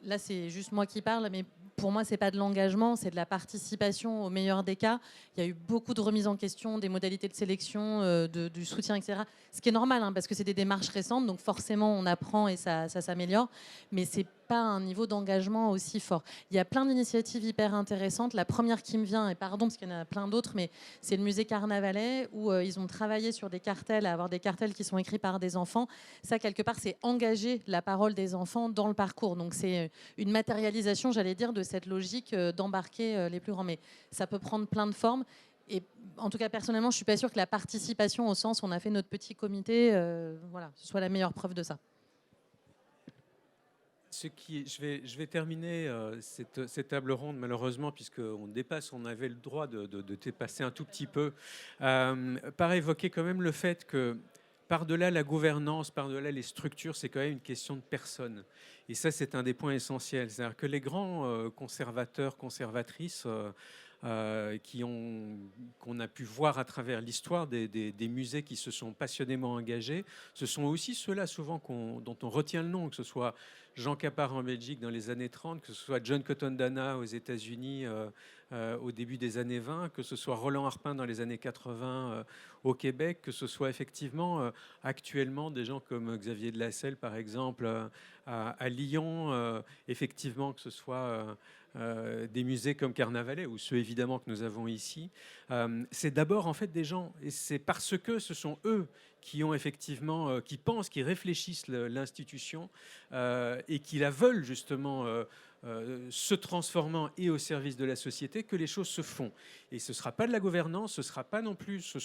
Là, c'est juste moi qui parle, mais pour moi, c'est pas de l'engagement, c'est de la participation au meilleur des cas. Il y a eu beaucoup de remises en question des modalités de sélection, du soutien, etc. Ce qui est normal, parce que c'est des démarches récentes, donc forcément on apprend et ça s'améliore, mais c'est pas un niveau d'engagement aussi fort. Il y a plein d'initiatives hyper intéressantes. La première qui me vient, et pardon parce qu'il y en a plein d'autres, mais c'est le musée Carnavalet où ils ont travaillé sur des cartels, à avoir des cartels qui sont écrits par des enfants. Ça, quelque part, c'est engager la parole des enfants dans le parcours. Donc c'est une matérialisation, j'allais dire, de cette logique d'embarquer les plus grands. Mais ça peut prendre plein de formes. Et en tout cas, personnellement, je ne suis pas sûre que la participation, au sens où on a fait notre petit comité, ce soit la meilleure preuve de ça. Je vais terminer cette table ronde, malheureusement, puisqu'on dépasse, on avait le droit de dépasser un tout petit peu, par évoquer quand même le fait que par-delà la gouvernance, par-delà les structures, c'est quand même une question de personnes. Et ça, c'est un des points essentiels. C'est-à-dire que les grands conservateurs, conservatrices, qu'on a pu voir à travers l'histoire des musées qui se sont passionnément engagés, ce sont aussi ceux-là souvent dont on retient le nom, que ce soit Jean Capart en Belgique dans les années 30, que ce soit John Cotton-Dana aux États-Unis au début des années 20, que ce soit Roland Harpin dans les années 80 au Québec, que ce soit effectivement actuellement des gens comme Xavier de Lasselle, par exemple, à Lyon, effectivement, que ce soit des musées comme Carnavalet ou ceux évidemment que nous avons ici. C'est d'abord en fait des gens, et c'est parce que ce sont eux qui ont effectivement, qui pensent, qui réfléchissent l'institution et qui la veulent justement se transformant et au service de la société, que les choses se font. Et ce ne sera pas de la gouvernance, ce sera pas non plus,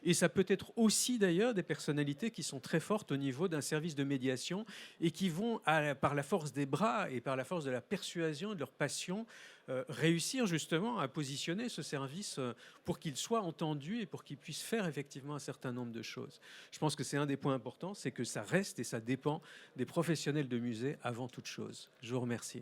et ça peut être aussi d'ailleurs des personnalités qui sont très fortes au niveau d'un service de médiation et qui vont, par la force des bras et par la force de la persuasion et de leur passion, réussir justement à positionner ce service pour qu'il soit entendu et pour qu'il puisse faire effectivement un certain nombre de choses. Je pense que c'est un des points importants, c'est que ça reste et ça dépend des professionnels de musée avant toute chose. Je vous remercie.